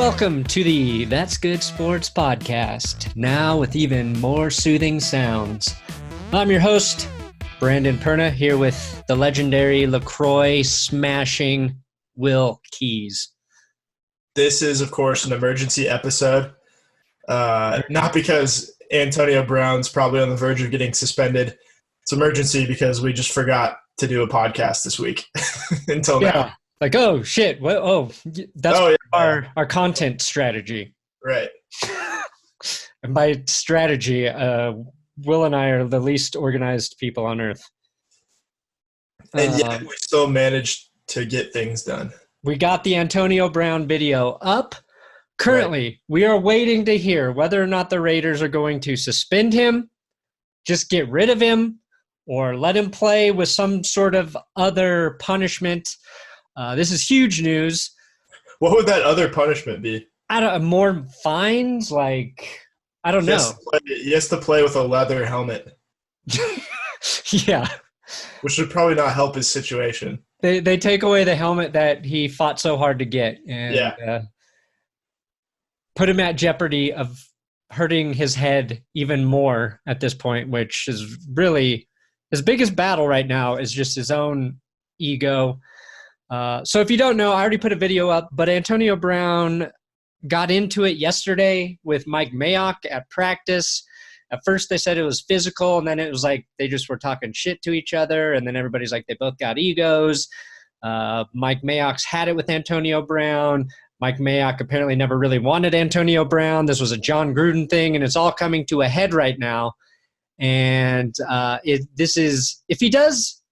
Welcome to the That's Good Sports podcast, now with even more soothing sounds. I'm your host, Brandon Perna, here with the legendary LaCroix smashing Will Keys. This is, of course, an emergency episode. Not because Antonio Brown's probably on the verge of getting suspended. It's emergency because we just forgot to do a podcast this week until now. Like, oh, shit. That's our content strategy. Right. And by strategy, Will and I are the least organized people on earth. And yet we still managed to get things done. We got the Antonio Brown video up. Currently, we are waiting to hear whether or not the Raiders are going to suspend him, just get rid of him, or let him play with some sort of other punishment. This is huge news. What would that other punishment be? More fines? I don't know. He has to play with a leather helmet. Yeah. Which would probably not help his situation. They take away the helmet that he fought so hard to get and put him at jeopardy of hurting his head even more at this point, which is really his biggest battle right now is just his own ego. So if you don't know, I already put a video up, but Antonio Brown got into it yesterday with Mike Mayock at practice. At first they said it was physical, and then it was like they just were talking shit to each other, and then everybody's like they both got egos. Mike Mayock's had it with Antonio Brown. Mike Mayock apparently never really wanted Antonio Brown. This was a John Gruden thing, and it's all coming to a head right now. And if he does,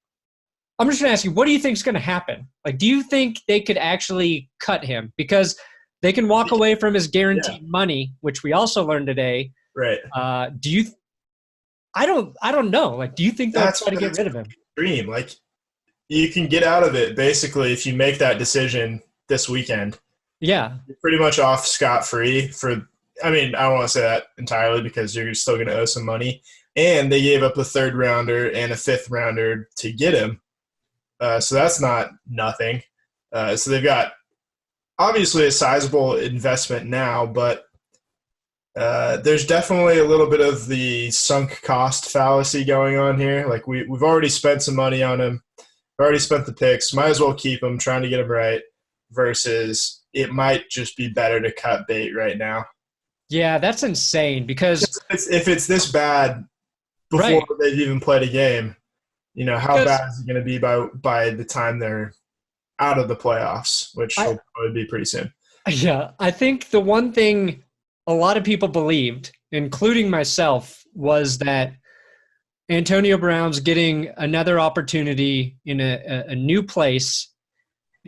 I'm just going to ask you, what do you think is going to happen? Do you think they could actually cut him? Because they can walk away from his guaranteed money, which we also learned today. Right. I don't know. Do you think they'll try to get rid of him? Dream. You can get out of it basically if you make that decision this weekend. Yeah. You're pretty much off scot-free I don't want to say that entirely because you're still going to owe some money. And they gave up a third rounder and a fifth rounder to get him. So that's not nothing. So they've got obviously a sizable investment now, but there's definitely a little bit of the sunk cost fallacy going on here. We've already spent some money on him. We've already spent the picks. Might as well keep him, trying to get him right, versus it might just be better to cut bait right now. Yeah, that's insane because if it's this bad before they've even played a game, how bad is it going to be by the time they're out of the playoffs, which will probably be pretty soon. Yeah, I think the one thing a lot of people believed, including myself, was that Antonio Brown's getting another opportunity in a new place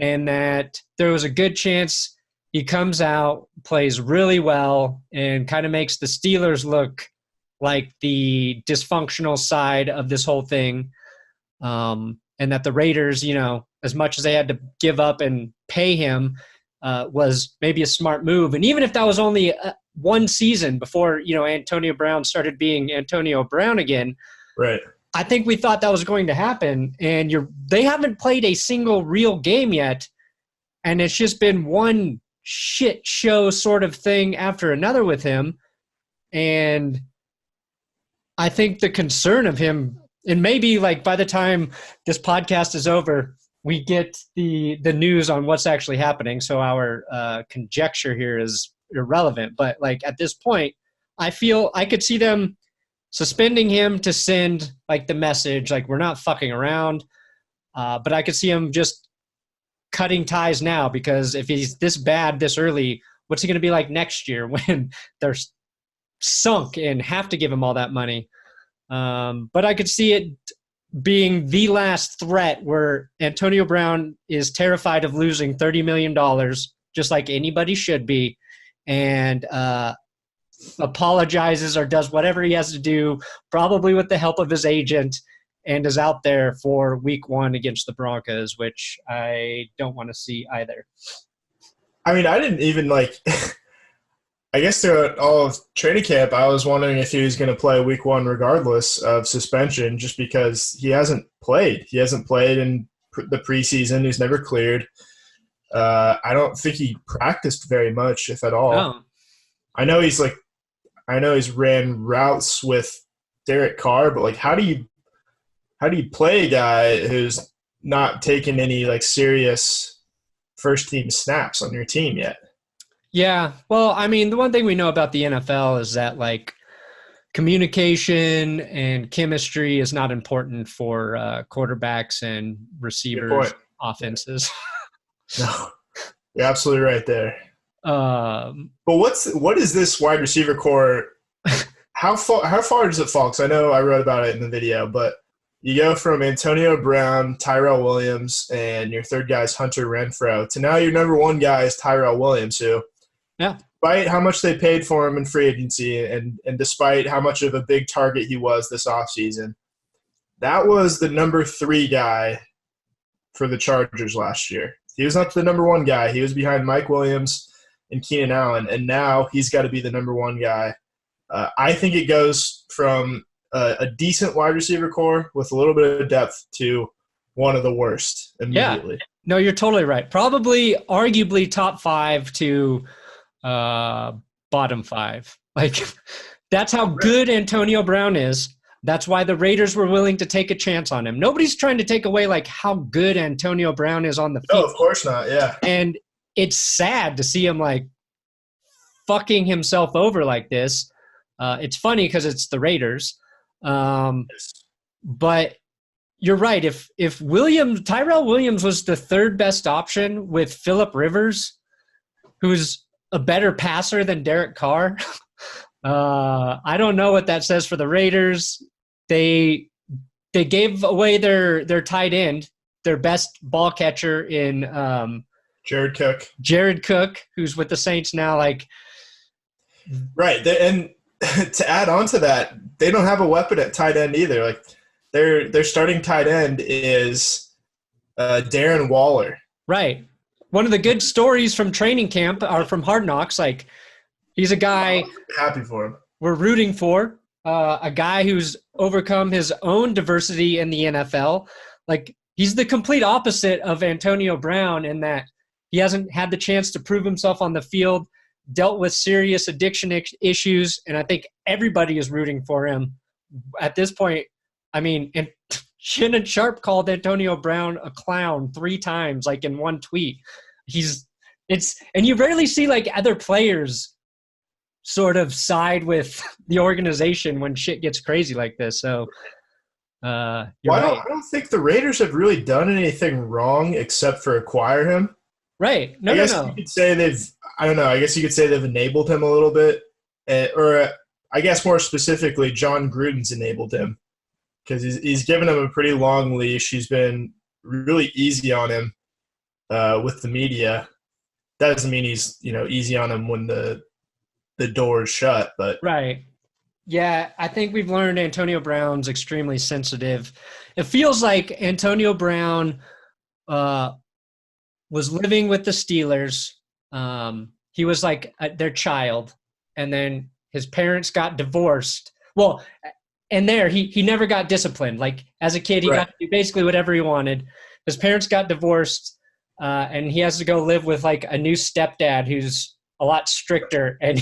and that there was a good chance he comes out, plays really well, and kind of makes the Steelers look like the dysfunctional side of this whole thing. And that the Raiders, as much as they had to give up and pay him, was maybe a smart move. And even if that was only one season before, Antonio Brown started being Antonio Brown again, right? I think we thought that was going to happen. And they haven't played a single real game yet. And it's just been one shit show sort of thing after another with him. And I think the concern of him, and maybe by the time this podcast is over, we get the news on what's actually happening. So our conjecture here is irrelevant. But at this point, I feel I could see them suspending him to send the message, we're not fucking around. But I could see him just cutting ties now, because if he's this bad this early, what's he going to be like next year when they're sunk and have to give him all that money? But I could see it being the last threat where Antonio Brown is terrified of losing $30 million, just like anybody should be, and apologizes or does whatever he has to do, probably with the help of his agent, and is out there for week 1 against the Broncos, which I don't want to see either. I didn't even I guess throughout all of training camp, I was wondering if he was going to play week 1 regardless of suspension, just because he hasn't played. He hasn't played in the preseason. He's never cleared. I don't think he practiced very much, if at all. No. I know he's ran routes with Derek Carr, but like, how do you play a guy who's not taken any like serious first team snaps on your team yet? Yeah. Well, I mean, the one thing we know about the NFL is that like communication and chemistry is not important for quarterbacks and receivers offenses. No, you're absolutely right there. But what is this wide receiver core? How far does it fall? Because I know I wrote about it in the video, but you go from Antonio Brown, Tyrell Williams, and your third guy is Hunter Renfrow to now your number one guy is Tyrell Williams, who, despite how much they paid for him in free agency and despite how much of a big target he was this offseason, that was the number 3 guy for the Chargers last year. He was not the number 1 guy. He was behind Mike Williams and Keenan Allen, and now he's got to be the number 1 guy. I think it goes from a decent wide receiver core with a little bit of depth to one of the worst immediately. Yeah. No, you're totally right. Probably, arguably top 5 to bottom 5. Like, that's how good Antonio Brown is. That's why the Raiders were willing to take a chance on him. Nobody's trying to take away like how good Antonio Brown is on the field. No, of course not. Yeah. And it's sad to see him like fucking himself over like this. It's funny because it's the Raiders. But you're right. If Tyrell Williams was the 3rd best option with Phillip Rivers, who's a better passer than Derek Carr, I don't know what that says for the Raiders. They gave away their tight end, their best ball catcher in Jared Cook, who's with the Saints now. Like, right, and to add on to that, they don't have a weapon at tight end either. Like, their starting tight end is Darren Waller. Right. One of the good stories from training camp are from Hard Knocks. Like, he's a guy happy for him. We're rooting for, a guy who's overcome his own diversity in the NFL. Like, he's the complete opposite of Antonio Brown in that he hasn't had the chance to prove himself on the field, dealt with serious addiction issues, and I think everybody is rooting for him at this point. I mean, and Shannon Sharp called Antonio Brown a clown 3 times, like in one tweet. And you rarely see like other players sort of side with the organization when shit gets crazy like this. So, I don't think the Raiders have really done anything wrong except for acquire him. Right. No. You could say I guess you could say they've enabled him a little bit, or I guess more specifically, John Gruden's enabled him because he's given him a pretty long leash. He's been really easy on him with the media. That doesn't mean he's easy on him when the door is shut, but right. Yeah, I think we've learned Antonio Brown's extremely sensitive. It feels like Antonio Brown was living with the Steelers. He was like their child, and then his parents got divorced. Well, and he never got disciplined. Like, as a kid, he got to do basically whatever he wanted. His parents got divorced, and he has to go live with like a new stepdad who's a lot stricter, and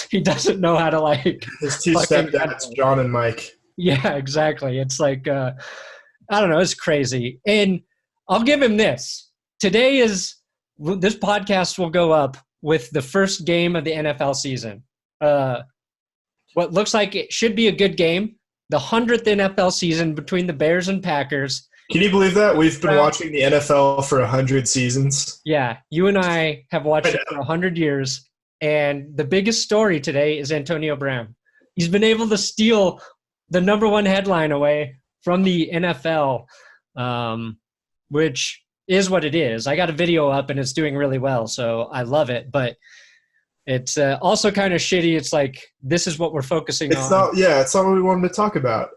he doesn't know how to like his 2 stepdads, John and Mike. Yeah, exactly. It's like I don't know, it's crazy. And I'll give him this. This podcast will go up with the first game of the NFL season. What looks like it should be a good game, the 100th NFL season between the Bears and Packers. Can you believe that? We've been watching the NFL for 100 seasons. Yeah, you and I have watched it for 100 years. And the biggest story today is Antonio Brown. He's been able to steal the number 1 headline away from the NFL, which is what it is. I got a video up and it's doing really well, so I love it. But it's also kind of shitty. It's like, this is what we're focusing on. It's not what we wanted to talk about.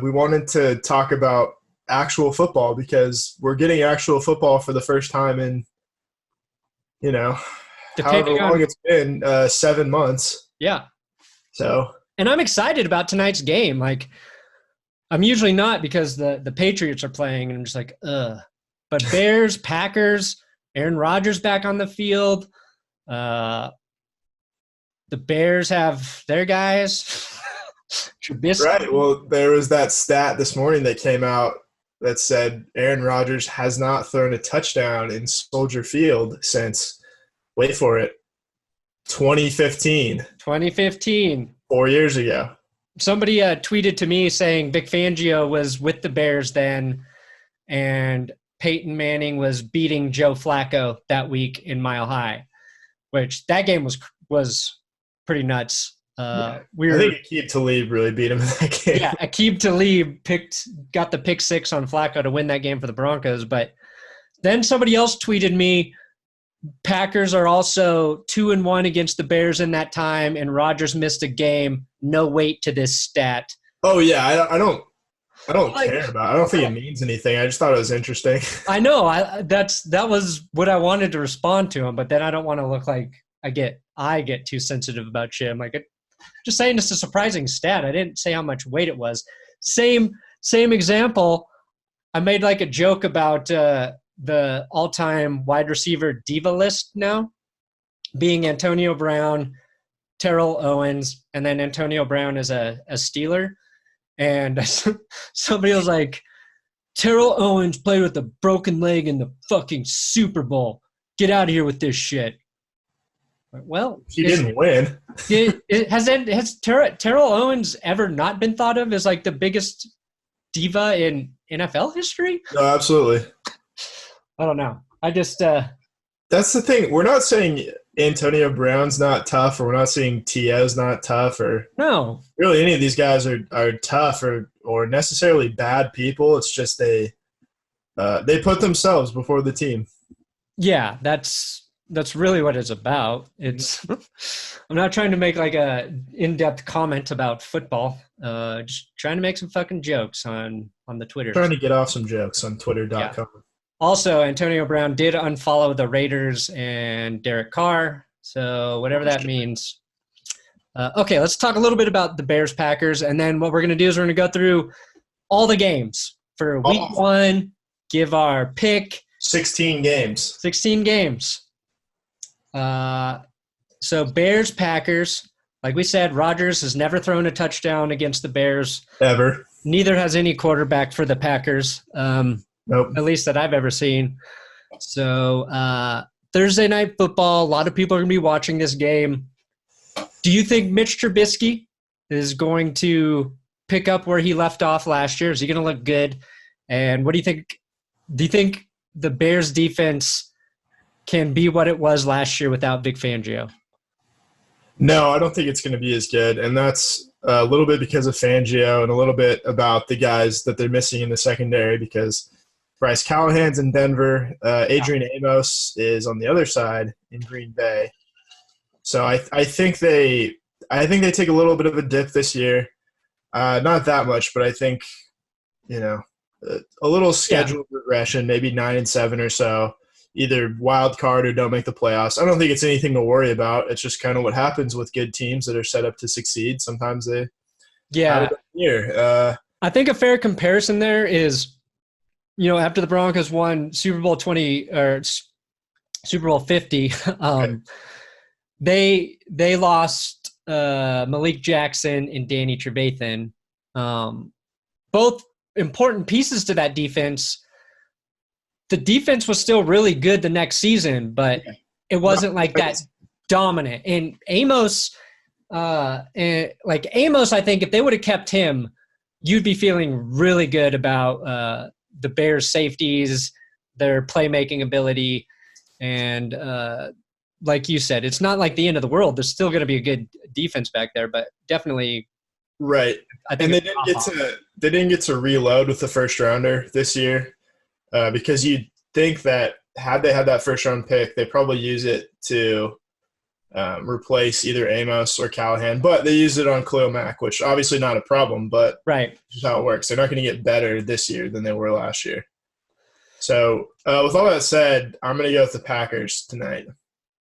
We wanted to talk about actual football because we're getting actual football for the first time in, however long it's been, 7 months. Yeah. So. And I'm excited about tonight's game. Like, I'm usually not because the Patriots are playing and I'm just like, ugh. But Bears, Packers, Aaron Rodgers back on the field. The Bears have their guys. Trubisky. Right. Well, there was that stat this morning that came out that said Aaron Rodgers has not thrown a touchdown in Soldier Field since, wait for it, 2015. 2015. 4 years ago. Somebody tweeted to me saying Vic Fangio was with the Bears then, and Peyton Manning was beating Joe Flacco that week in Mile High, which that game was pretty nuts. I think Aqib Talib really beat him in that game. Yeah, Aqib Talib got the pick six on Flacco to win that game for the Broncos. But then somebody else tweeted me, Packers are also 2-1 against the Bears in that time, and Rodgers missed a game. No weight to this stat. Oh yeah, I don't care about it. I don't think it means anything. I just thought it was interesting. I know. That was what I wanted to respond to him, but then I don't want to look like I get too sensitive about shit. I'm like, just saying it's a surprising stat. I didn't say how much weight it was. Same example. I made like a joke about the all-time wide receiver diva list now being Antonio Brown, Terrell Owens, and then Antonio Brown is a Steeler. And somebody was like, Terrell Owens played with a broken leg in the fucking Super Bowl. Get out of here with this shit. Well, he didn't win. Has Terrell Owens ever not been thought of as like the biggest diva in NFL history? No, absolutely. I don't know. I just that's the thing. We're not saying Antonio Brown's not tough, or we're not saying T.O.'s not tough, or no. Really, any of these guys are tough or necessarily bad people. It's just they put themselves before the team. Yeah, that's really what it's about. It's I'm not trying to make like a in-depth comment about football. Just trying to make some fucking jokes on the Twitter. Trying to get off some jokes on Twitter.com. Yeah. Also, Antonio Brown did unfollow the Raiders and Derek Carr, so whatever that means. Okay, let's talk a little bit about the Bears-Packers, and then what we're going to do is we're going to go through all the games for Week 1, give our pick. 16 games. 16 games. So Bears-Packers, like we said, Rodgers has never thrown a touchdown against the Bears. Ever. Neither has any quarterback for the Packers. Nope. At least that I've ever seen. So Thursday Night Football, a lot of people are going to be watching this game. Do you think Mitch Trubisky is going to pick up where he left off last year? Is he going to look good? And what do you think? Do you think the Bears defense can be what it was last year without Vic Fangio? No, I don't think it's going to be as good. And that's a little bit because of Fangio and a little bit about the guys that they're missing in the secondary, because Bryce Callahan's in Denver. Adrian Amos is on the other side in Green Bay. So I think they take a little bit of a dip this year. Not that much, but I think, a little schedule regression, maybe 9-7 or so, either wild card or don't make the playoffs. I don't think it's anything to worry about. It's just kind of what happens with good teams that are set up to succeed. Sometimes they have a good year. I think a fair comparison there is, after the Broncos won Super Bowl 20 or Super Bowl 50, they lost Malik Jackson and Danny Trevathan, both important pieces to that defense. The defense was still really good the next season, but it wasn't like that dominant. And Amos, I think if they would have kept him, you'd be feeling really good about the Bears' safeties, their playmaking ability, and like you said, it's not like the end of the world. There's still going to be a good defense back there, but definitely right. I think they didn't get to reload with the first rounder this year, because you'd think that had they had that first round pick, they probably use it to replace either Amos or Callahan, but they used it on Khalil Mack, which obviously not a problem, but right, this is how it works. They're not going to get better this year than they were last year. So with all that said, I'm going to go with the Packers tonight.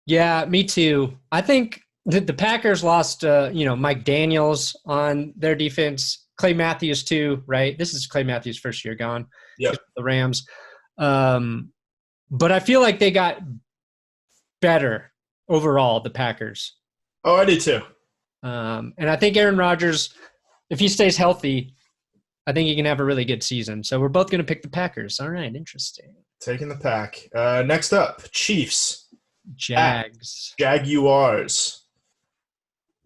Yeah, me too. I think the Packers lost, Mike Daniels on their defense, Clay Matthews too, right? This is Clay Matthews' first year gone. Yep. The Rams. But I feel like they got better overall, the Packers. Oh, I do too. And I think Aaron Rodgers, if he stays healthy, I think he can have a really good season. So we're both going to pick the Packers. All right, interesting. Taking the pack. Next up, Chiefs. Jags. Jaguars.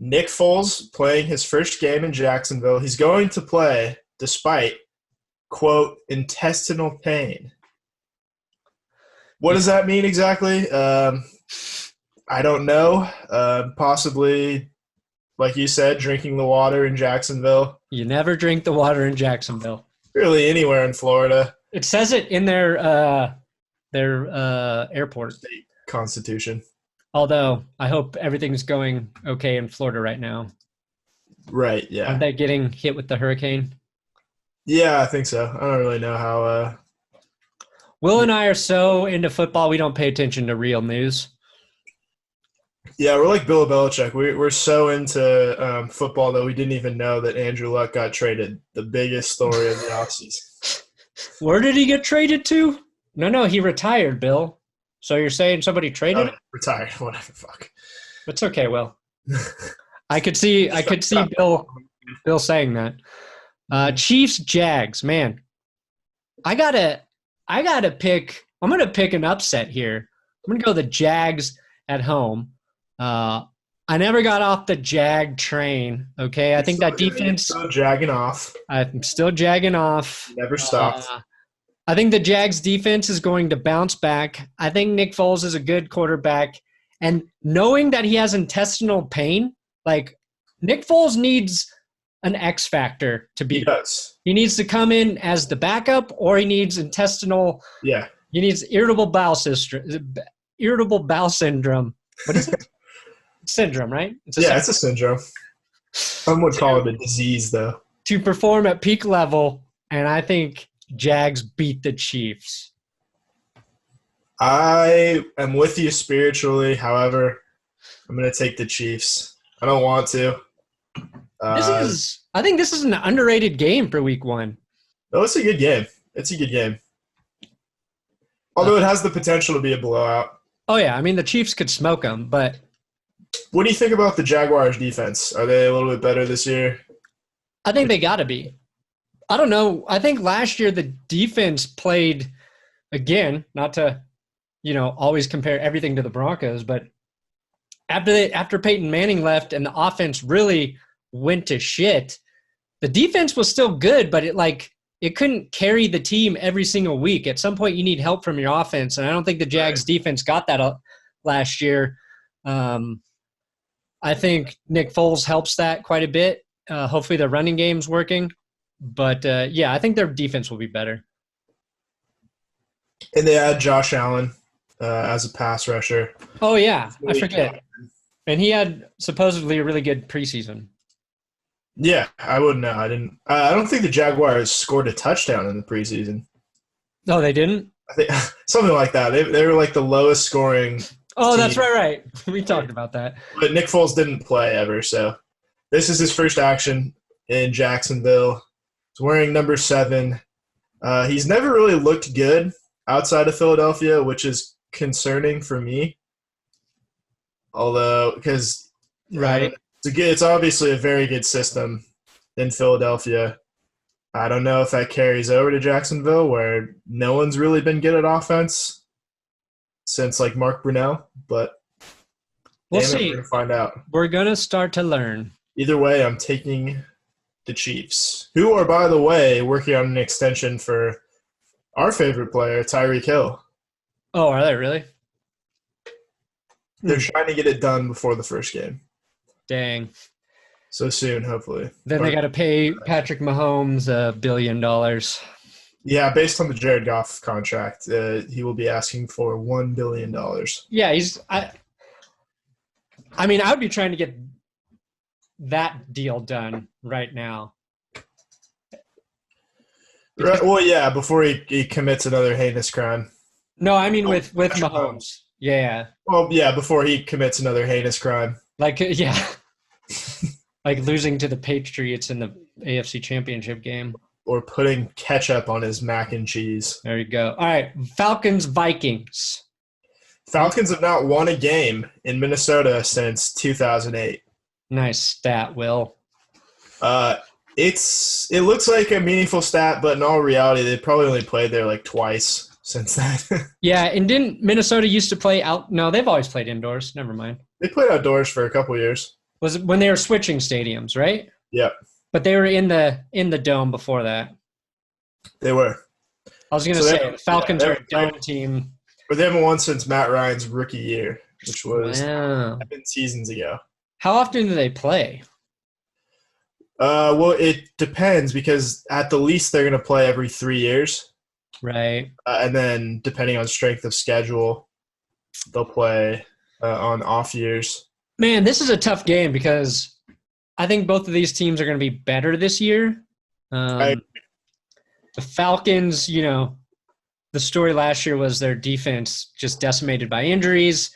Nick Foles playing his first game in Jacksonville. He's going to play despite, quote, intestinal pain. What does that mean exactly? I don't know. Possibly, like you said, drinking the water in Jacksonville. You never drink the water in Jacksonville. Really anywhere in Florida. It says it in their airport. State constitution. Although I hope everything's going okay in Florida right now. Right, yeah. Aren't they getting hit with the hurricane? Yeah, I think so. I don't really know how. Will and I are so into football, we don't pay attention to real news. Yeah, we're like Bill Belichick. We're so into football that we didn't even know that Andrew Luck got traded. The biggest story of the offseason. Where did he get traded to? No, he retired, Bill. So you're saying somebody traded him? Retired, whatever, fuck. It's okay, Will. I could see Bill saying that. Chiefs, Jags, man. I gotta pick. I'm gonna pick an upset here. I'm gonna go the Jags at home. I never got off the Jag train. Okay, I think that defense. Still jagging off. I'm still jagging off. Never stopped. I think the Jags defense is going to bounce back. I think Nick Foles is a good quarterback, and knowing that he has intestinal pain, like Nick Foles needs an X factor to be. He does. He needs to come in as the backup, or he needs intestinal. Yeah. He needs irritable bowel syndrome. Irritable bowel syndrome. What is it? Syndrome, right? It's a syndrome. Some would call it a disease, though. To perform at peak level, and I think Jags beat the Chiefs. I am with you spiritually. However, I'm going to take the Chiefs. I don't want to. I think this is an underrated game for week one. No, it's a good game. It's a good game. Although it has the potential to be a blowout. Oh, yeah. I mean, the Chiefs could smoke them, but what do you think about the Jaguars' defense? Are they a little bit better this year? I think they got to be. I don't know. I think last year the defense played, again, not to, always compare everything to the Broncos, but after Peyton Manning left and the offense really went to shit, the defense was still good, but it couldn't carry the team every single week. At some point, you need help from your offense, and I don't think the Jags' defense got that last year. I think Nick Foles helps that quite a bit. Hopefully the running game's working. But, I think their defense will be better. And they had Josh Allen as a pass rusher. Oh, yeah. I forget. And he had supposedly a really good preseason. Yeah, I wouldn't know. I don't think the Jaguars scored a touchdown in the preseason. No, they didn't? I think something like that. They were like the lowest scoring. Oh, team. That's right. We talked about that. But Nick Foles didn't play ever, so this is his first action in Jacksonville. He's wearing number 7. He's never really looked good outside of Philadelphia, which is concerning for me. Although, because right. It's obviously a very good system in Philadelphia. I don't know if that carries over to Jacksonville, where no one's really been good at offense since Mark Brunell, but we'll see. We're going to find out. We're going to start to learn. Either way, I'm taking the Chiefs, who are, by the way, working on an extension for our favorite player, Tyreek Hill. Oh, are they really? They're trying to get it done before the first game. Dang. So soon, hopefully. Then they got to pay Patrick Mahomes $1 billion. Yeah, based on the Jared Goff contract, he will be asking for $1 billion. Yeah, I mean, I would be trying to get that deal done right now. Right. Well, yeah, before he commits another heinous crime. No, I mean with Mahomes. Yeah. Well, yeah, before he commits another heinous crime. Yeah. Like losing to the Patriots in the AFC Championship game. or putting ketchup on his mac and cheese. There you go. All right, Falcons, Vikings. Falcons have not won a game in Minnesota since 2008. Nice stat, Will. It looks like a meaningful stat, but in all reality, they probably only played there like twice since then. Yeah, and didn't Minnesota used to play out? No, they've always played indoors. Never mind. They played outdoors for a couple years. Was it when they were switching stadiums, right? Yep. But they were in the dome before that. They were. I was going to say, the Falcons are a dome team. But they haven't won since Matt Ryan's rookie year, which was 7 seasons ago. How often do they play? Well, it depends because at the least they're going to play every 3 years. Right. And then depending on strength of schedule, they'll play on off years. Man, this is a tough game because I think both of these teams are going to be better this year. The Falcons, the story last year was their defense just decimated by injuries.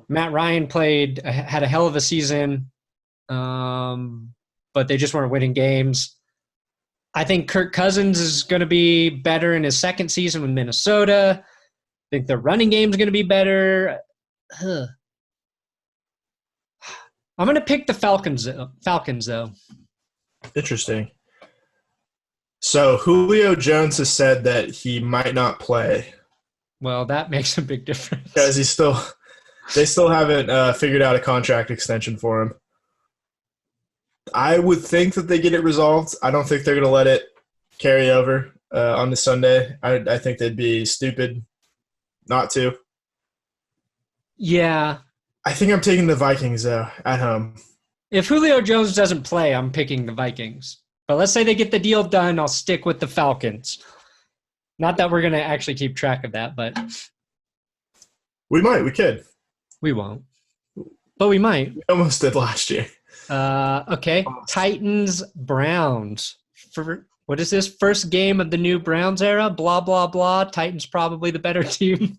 Matt Ryan had a hell of a season, but they just weren't winning games. I think Kirk Cousins is going to be better in his second season with Minnesota. I think the running game is going to be better. I'm going to pick the Falcons, though. Interesting. So Julio Jones has said that he might not play. Well, that makes a big difference. Because they still haven't figured out a contract extension for him. I would think that they get it resolved. I don't think they're going to let it carry over on the Sunday. I think they'd be stupid not to. Yeah. I think I'm taking the Vikings, though, at home. If Julio Jones doesn't play, I'm picking the Vikings. But let's say they get the deal done, I'll stick with the Falcons. Not that we're going to actually keep track of that, but we might. We could. We won't. But we might. We almost did last year. Okay. Titans, Browns. What is this? First game of the new Browns era? Blah, blah, blah. Titans probably the better team.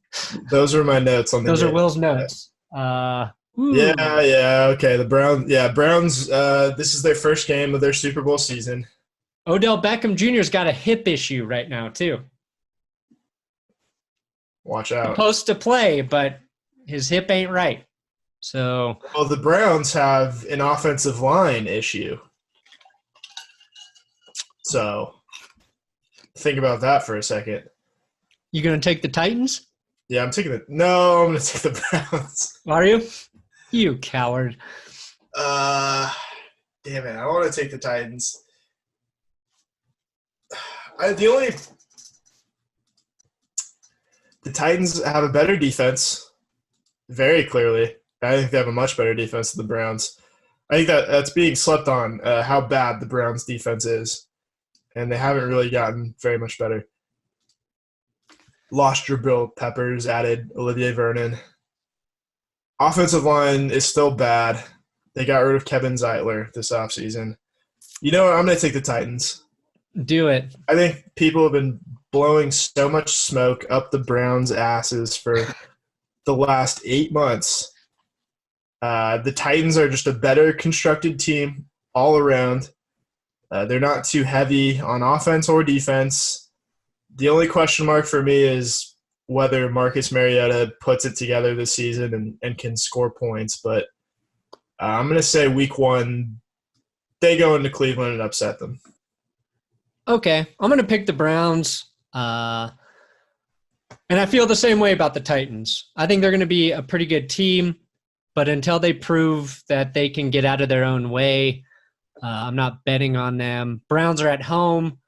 Those are my notes on the Those game. are Will's notes. Yeah. Okay. The Browns. This is their first game of their Super Bowl season. Odell Beckham Jr.'s got a hip issue right now too. Watch out. Supposed to play, but his hip ain't right. So. Well, the Browns have an offensive line issue. So, think about that for a second. You gonna take the Titans? Yeah, I'm going to take the Browns. Are you? You coward. Damn it. I want to take the Titans. The Titans have a better defense, very clearly. I think they have a much better defense than the Browns. I think that's being slept on, how bad the Browns' defense is. And they haven't really gotten very much better. Lost Jabril Peppers, added Olivier Vernon. Offensive line is still bad. They got rid of Kevin Zeitler this offseason. You know what? I'm going to take the Titans. Do it. I think people have been blowing so much smoke up the Browns' asses for the last 8 months. The Titans are just a better constructed team all around. They're not too heavy on offense or defense. The only question mark for me is whether Marcus Mariota puts it together this season and can score points. But I'm going to say week 1, they go into Cleveland and upset them. Okay. I'm going to pick the Browns. And I feel the same way about the Titans. I think they're going to be a pretty good team. But until they prove that they can get out of their own way, I'm not betting on them. Browns are at home.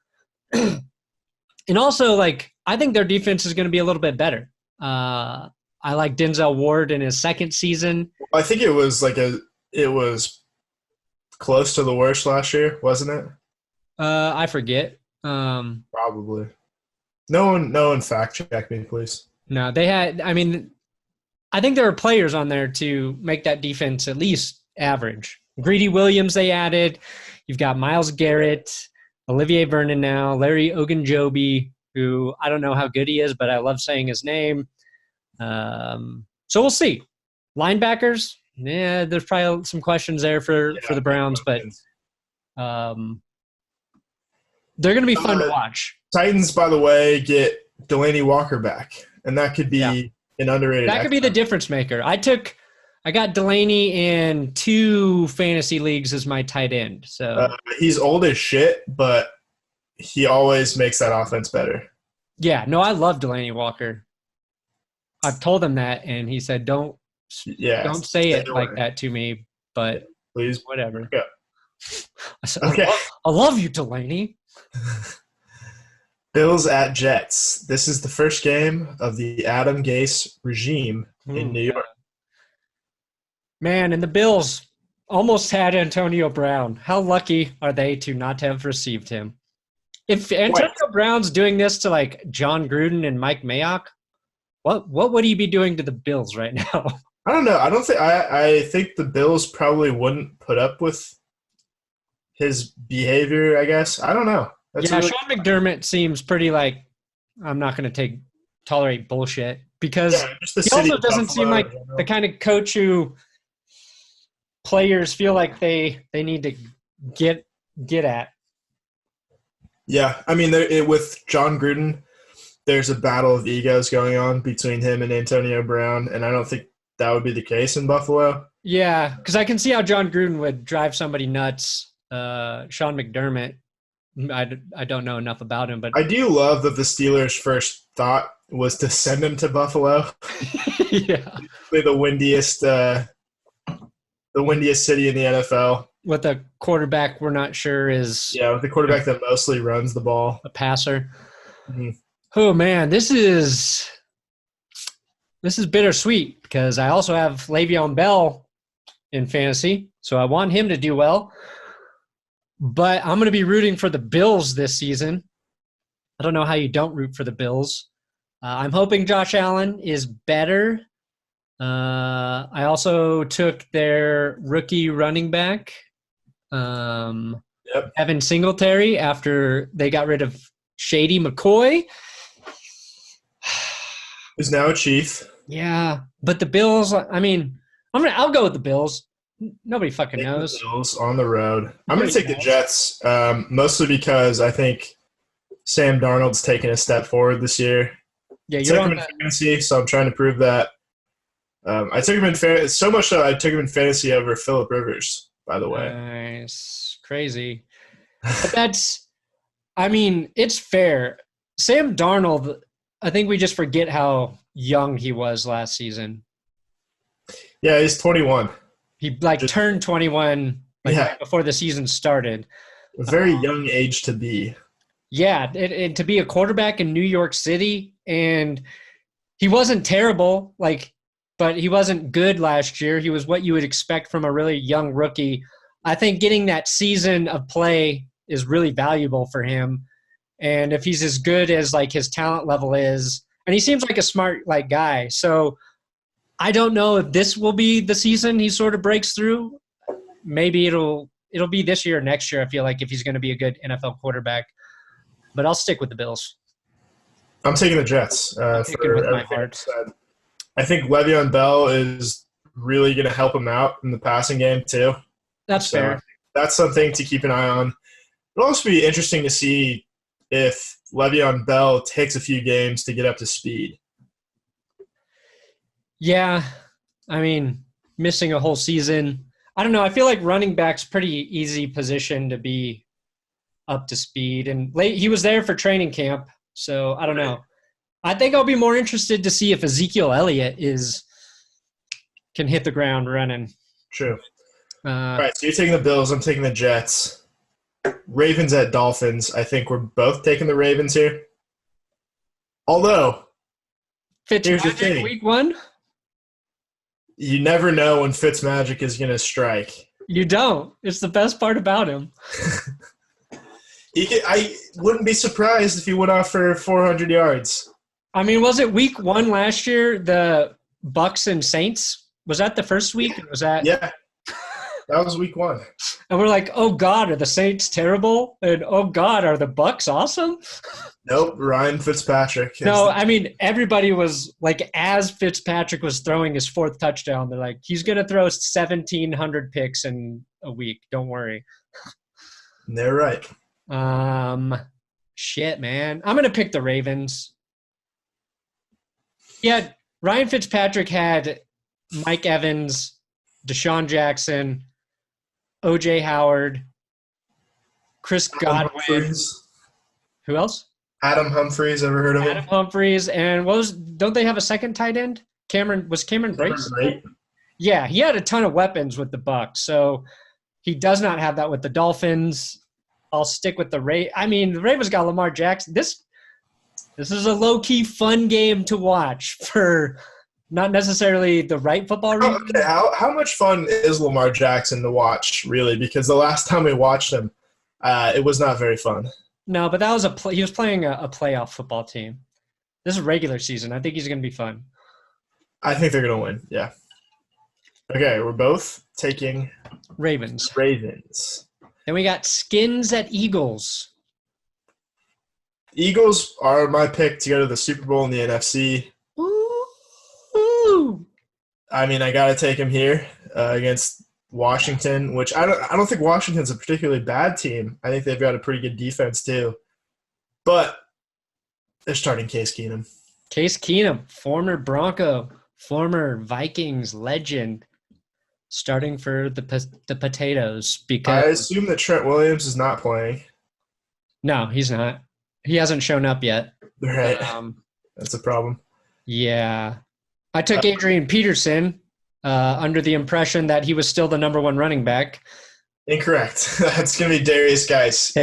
And also, I think their defense is going to be a little bit better. I like Denzel Ward in his second season. I think it was close to the worst last year, wasn't it? I forget. Probably. No one fact check me, please. No, they had. I mean, I think there are players on there to make that defense at least average. Greedy Williams they added. You've got Myles Garrett, Olivier Vernon now, Larry Ogunjobi, who I don't know how good he is, but I love saying his name. So we'll see. Linebackers, yeah, there's probably some questions there for the Browns, but They're going to be fun to watch. Titans, by the way, get Delaney Walker back, and that could be an underrated. That could be the difference maker. I got Delaney in 2 fantasy leagues as my tight end. So he's old as shit, but he always makes that offense better. Yeah, no, I love Delaney Walker. I've told him that, and he said, "Don't say it like that to me." But please, whatever. Yeah. I said, I love you, Delaney. Bills at Jets. This is the first game of the Adam Gase regime in New York. Man, and the Bills almost had Antonio Brown. How lucky are they to not have received him? If Antonio Brown's doing this to like John Gruden and Mike Mayock, what would he be doing to the Bills right now? I don't know. I think the Bills probably wouldn't put up with his behavior, I guess. I don't know. Sean McDermott seems pretty like, I'm not going to tolerate bullshit, because he also doesn't seem like the kind of coach who players feel like they need to get at. Yeah, I mean, with John Gruden, there's a battle of egos going on between him and Antonio Brown, and I don't think that would be the case in Buffalo. Yeah, because I can see how John Gruden would drive somebody nuts. Sean McDermott, I don't know enough about him, but I do love that the Steelers' first thought was to send him to Buffalo. Yeah, the windiest city in the NFL. With a quarterback we're not sure is with the quarterback that mostly runs the ball, a passer. Mm-hmm. Oh man, this is bittersweet, because I also have Le'Veon Bell in fantasy, so I want him to do well. But I'm going to be rooting for the Bills this season. I don't know how you don't root for the Bills. I'm hoping Josh Allen is better. I also took their rookie running back, Evan Singletary, after they got rid of Shady McCoy. Who's now a Chief. Yeah, but the Bills, I mean, I'll go with the Bills. Nobody fucking knows. The Bills on the road. I'm going to take the Jets, mostly because I think Sam Darnold's taken a step forward this year. Yeah, you're on fantasy, so I'm trying to prove that. I took him in fantasy so much that I took him in fantasy over Phillip Rivers, by the way. Nice. Crazy. But it's fair. Sam Darnold, I think we just forget how young he was last season. Yeah, he's 21. He turned 21 right before the season started. A very young age to be. Yeah, and to be a quarterback in New York City, and he wasn't terrible, but he wasn't good last year. He was what you would expect from a really young rookie. I think getting that season of play is really valuable for him. And if he's as good as his talent level is, and he seems like a smart guy, so I don't know if this will be the season he sort of breaks through. Maybe it'll be this year or next year, I feel like, if he's going to be a good NFL quarterback. But I'll stick with the Bills. I'm taking the Jets. With my heart. I think Le'Veon Bell is really going to help him out in the passing game too. That's fair. That's something to keep an eye on. It'll also be interesting to see if Le'Veon Bell takes a few games to get up to speed. Yeah, missing a whole season. I don't know. I feel like running back's pretty easy position to be up to speed. And he was there for training camp, so I don't know. I think I'll be more interested to see if Ezekiel Elliott can hit the ground running. True. All right, so you're taking the Bills. I'm taking the Jets. Ravens at Dolphins. I think we're both taking the Ravens here. Although, here's the thing. Week 1? You never know when Fitzmagic is going to strike. You don't. It's the best part about him. I wouldn't be surprised if he went off for 400 yards. Was it week 1 last year, the Bucks and Saints? Was that the first week? Or was that? Yeah. That was week 1. And we're like, oh, God, are the Saints terrible? And, oh, God, are the Bucks awesome? Nope, Ryan Fitzpatrick. No, everybody was as Fitzpatrick was throwing his 4th touchdown, they're like, he's going to throw 1,700 picks in a week. Don't worry. They're right. Shit, man. I'm going to pick the Ravens. Yeah, Ryan Fitzpatrick had Mike Evans, Deshaun Jackson, O.J. Howard, Chris Godwin. Humphries. Who else? Adam Humphries. Ever heard of him? Adam Humphries. And don't they have a second tight end? Cameron Brate? Yeah, he had a ton of weapons with the Bucs. So he does not have that with the Dolphins. I'll stick with the Ravens. I mean, the Ravens got Lamar Jackson. This is a low-key fun game to watch for not necessarily the right football reason. Okay, how much fun is Lamar Jackson to watch, really? Because the last time we watched him, it was not very fun. No, but that was he was playing a playoff football team. This is regular season. I think he's going to be fun. I think they're going to win, yeah. Okay, we're both taking Ravens. Then we got Skins at Eagles. Eagles are my pick to go to the Super Bowl in the NFC. Ooh. I mean, I got to take them here against Washington, which I don't think Washington's a particularly bad team. I think they've got a pretty good defense too. But they're starting Case Keenum. Case Keenum, former Bronco, former Vikings legend, starting for the Potatoes. Because I assume that Trent Williams is not playing. No, he's not. He hasn't shown up yet. Right. That's a problem. Yeah. I took Adrian Peterson under the impression that he was still the number one running back. Incorrect. That's going to be Darius Gase.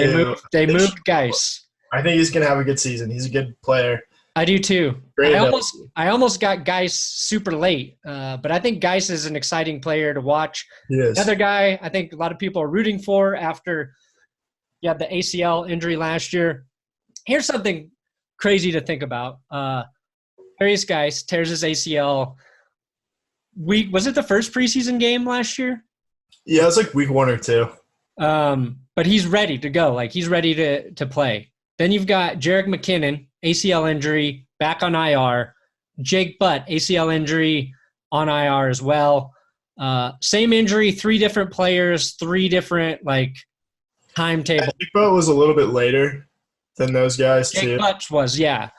They moved Gase. I think he's going to have a good season. He's a good player. I do too. Great I almost got Gase super late, but I think Gase is an exciting player to watch. Yes. Another guy I think a lot of people are rooting for after he had the ACL injury last year. Here's something crazy to think about. Darius Gase tears his ACL. Was it the first preseason game last year? Yeah, it was like week 1 or 2. But he's ready to go. Like, he's ready to play. Then you've got Jerick McKinnon, ACL injury, back on IR. Jake Butt, ACL injury, on IR as well. Same injury, 3 different players, 3 different, timetable. Jake Butt was a little bit later than those guys, too. Jake Butt was, yeah.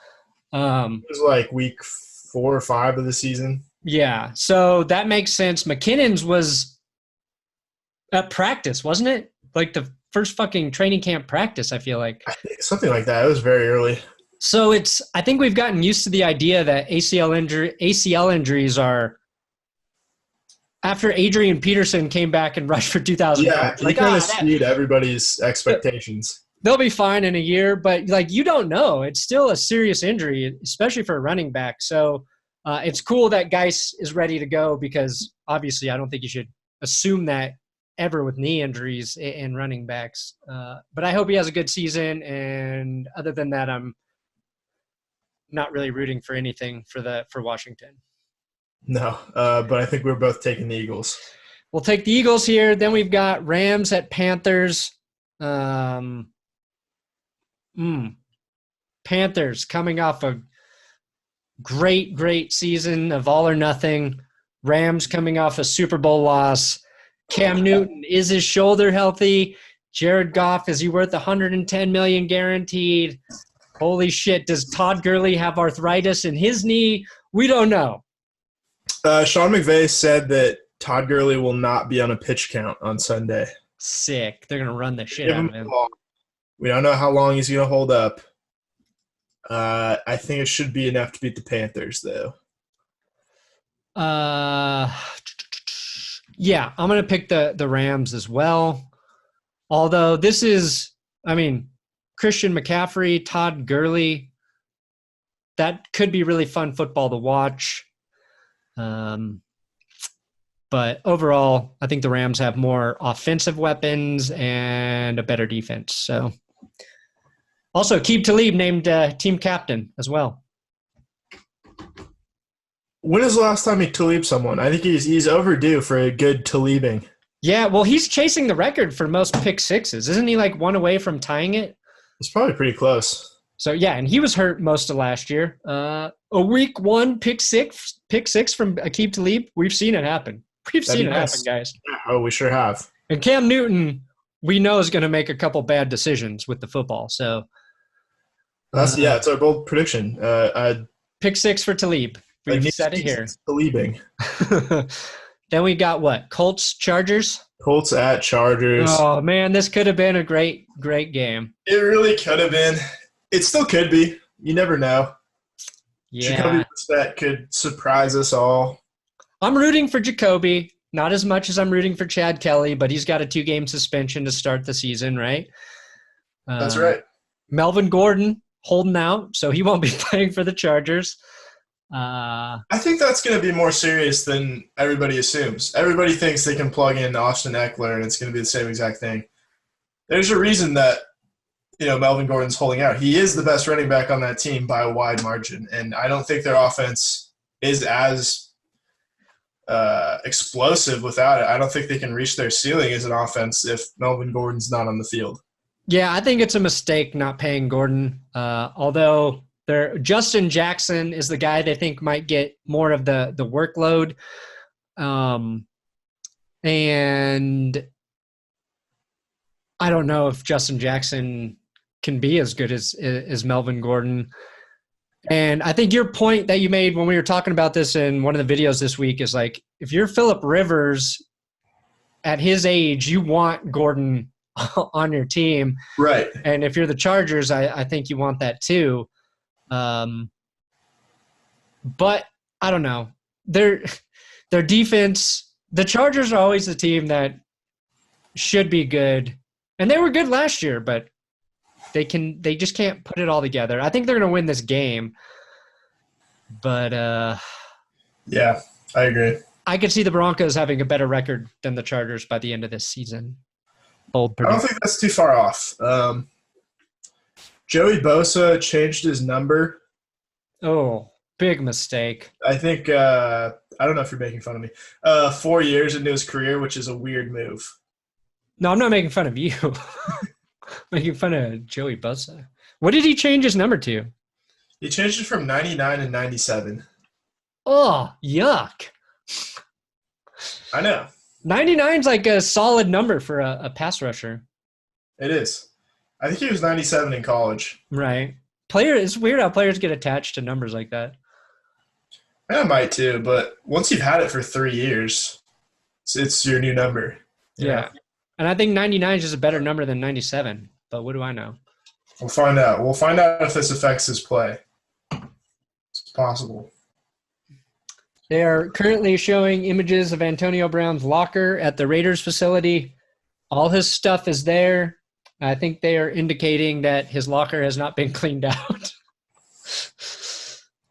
It was week 4 or 5 of the season. Yeah, so that makes sense. McKinnon's was at practice, wasn't it? Like the first fucking training camp practice, I feel like. Something like that. It was very early. So I think we've gotten used to the idea that ACL injuries are after Adrian Peterson came back and rushed for 2,000 yards. Yeah, he kind of skewed everybody's expectations. They'll be fine in a year, but you don't know. It's still a serious injury, especially for a running back. So it's cool that Gase is ready to go because obviously I don't think you should assume that ever with knee injuries and running backs. But I hope he has a good season. And other than that, I'm not really rooting for anything for Washington. No, but I think we're both taking the Eagles. We'll take the Eagles here. Then we've got Rams at Panthers. Panthers coming off a great season of all or nothing. Rams coming off a Super Bowl loss. Cam Newton, is his shoulder healthy? Jared Goff, is he worth $110 million guaranteed? Holy shit, does Todd Gurley have arthritis in his knee? We don't know. Sean McVay said that Todd Gurley will not be on a pitch count on Sunday. Sick. They're going to run the shit out of him. We don't know how long he's going to hold up. I think it should be enough to beat the Panthers, though. Yeah, I'm going to pick the Rams as well. Although this is, Christian McCaffrey, Todd Gurley, that could be really fun football to watch. But overall, I think the Rams have more offensive weapons and a better defense. So, also, Aqib Talib named team captain as well. When is the last time he Talib someone? I think he's overdue for a good Talibing. Yeah, well, he's chasing the record for most pick sixes. Isn't he one away from tying it? It's probably pretty close. So, yeah, and he was hurt most of last year. A week 1 pick six from Aqib Talib, we've seen it happen. We've seen it happen, guys. Oh, we sure have. And Cam Newton we know is going to make a couple bad decisions with the football. So it's our bold prediction. Pick 6 for Talib. We've said it here. Talibing. Then we got what? Colts, Chargers? Colts at Chargers. Oh, man, this could have been a great game. It really could have been. It still could be. You never know. Yeah. Jacoby Brissett could surprise us all. I'm rooting for Jacoby, not as much as I'm rooting for Chad Kelly, but he's got a 2-game suspension to start the season, right? That's right. Melvin Gordon holding out, so he won't be playing for the Chargers. I think that's going to be more serious than everybody assumes. Everybody thinks they can plug in Austin Eckler and it's going to be the same exact thing. There's a reason that Melvin Gordon's holding out. He is the best running back on that team by a wide margin, and I don't think their offense is as explosive without it. I don't think they can reach their ceiling as an offense if Melvin Gordon's not on the field. Yeah, I think it's a mistake not paying Gordon, although Justin Jackson is the guy they think might get more of the workload. And I don't know if Justin Jackson can be as good as Melvin Gordon. And I think your point that you made when we were talking about this in one of the videos this week is like, if you're Phillip Rivers at his age, you want Gordon on your team. Right. And if you're the Chargers, I think you want that too. But I don't know. Their defense, the Chargers are always the team that should be good. And they were good last year, but they just can't put it all together. I think they're going to win this game. But yeah, I agree. I could see the Broncos having a better record than the Chargers by the end of this season. Bold prediction. I don't think that's too far off. Joey Bosa changed his number. Oh, big mistake. I think I don't know if you're making fun of me. 4 years into his career, which is a weird move. No, I'm not making fun of you. Making fun of Joey Bosa. What did he change his number to? He changed it from 99 and 97. Oh, yuck. I know. 99's like a solid number for a pass rusher. It is. I think he was 97 in college. Right. It's weird how players get attached to numbers like that. I might too, but once you've had it for 3 years, it's your new number. Yeah. And I think 99 is just a better number than 97, but what do I know? We'll find out. We'll find out if this affects his play. It's possible. They are currently showing images of Antonio Brown's locker at the Raiders facility. All his stuff is there. I think they are indicating that his locker has not been cleaned out.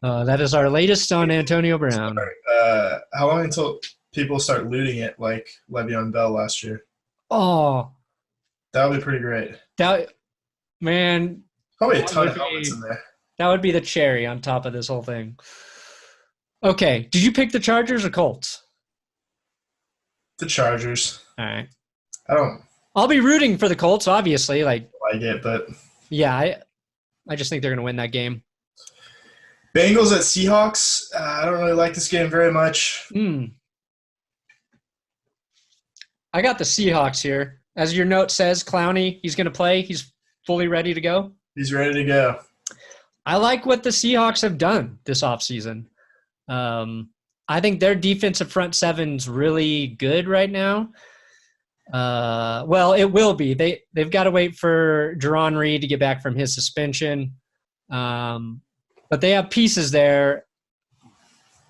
That is our latest on Antonio Brown. How long until people start looting it like Le'Veon Bell last year? Oh. That would be pretty great. Man. Probably a ton of helmets in there. That would be the cherry on top of this whole thing. Okay. Did you pick the Chargers or Colts? The Chargers. All right. I'll be rooting for the Colts, obviously. Like it, but yeah, I just think they're going to win that game. Bengals at Seahawks. I don't really like this game very much. I got the Seahawks here. As your note says, Clowney, he's going to play. He's fully ready to go. He's ready to go. I like what the Seahawks have done this offseason. I think their defensive front seven's really good right now. Well, it will be. They've got to wait for Jerron Reed to get back from his suspension. But they have pieces there.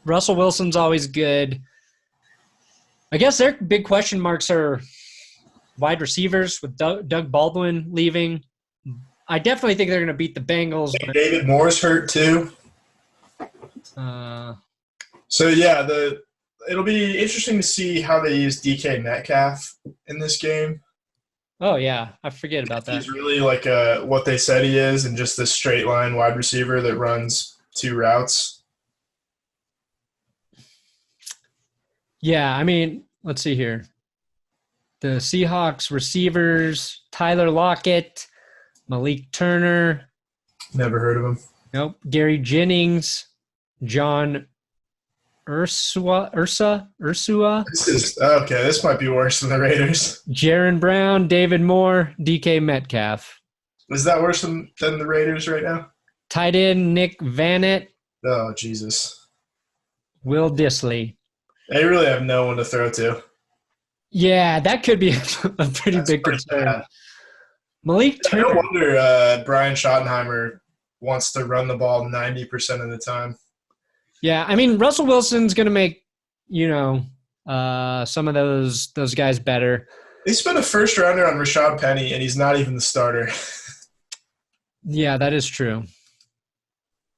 Russell Wilson's always good. I guess their big question marks are wide receivers with Doug Baldwin leaving. I definitely think they're going to beat the Bengals. But David Moore's hurt too. So, yeah, it'll be interesting to see how they use DK Metcalf in this game. Oh, yeah. I forget about that. He's really like what they said he is, and just this straight line wide receiver that runs 2 routes. Yeah, I mean, let's see here. The Seahawks receivers, Tyler Lockett, Malik Turner. Never heard of him. Nope. Gary Jennings, John Ursua. This might be worse than the Raiders. Jaron Brown, David Moore, DK Metcalf. Is that worse than the Raiders right now? Tight end Nick Vannett. Oh, Jesus. Will Dissly. They really have no one to throw to. Yeah, that could be a pretty big concern. Bad. Malik Turner. No wonder Brian Schottenheimer wants to run the ball 90% of the time. Yeah, I mean, Russell Wilson's going to make, some of those guys better. They spent a first-rounder on Rashad Penny, and he's not even the starter. Yeah, that is true.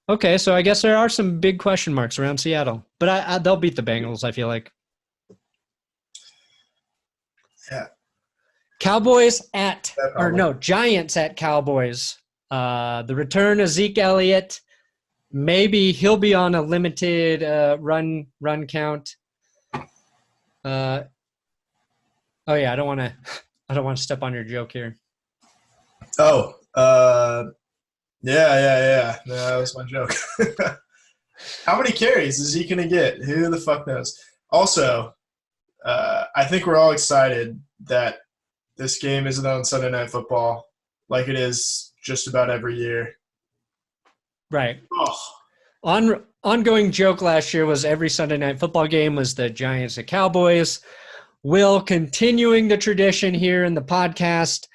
Okay, so I guess there are some big question marks around Seattle. But they'll beat the Bengals, I feel like. Yeah. Giants at Cowboys. The return of Zeke Elliott. Maybe he'll be on a limited run count. I don't want to step on your joke here. Oh, yeah. No, that was my joke. How many carries is he going to get? Who the fuck knows? Also, I think we're all excited that this game isn't on Sunday Night Football like it is just about every year. Right. Oh. Ongoing joke last year was every Sunday Night Football game was the Giants and Cowboys. Will, continuing the tradition here in the podcast,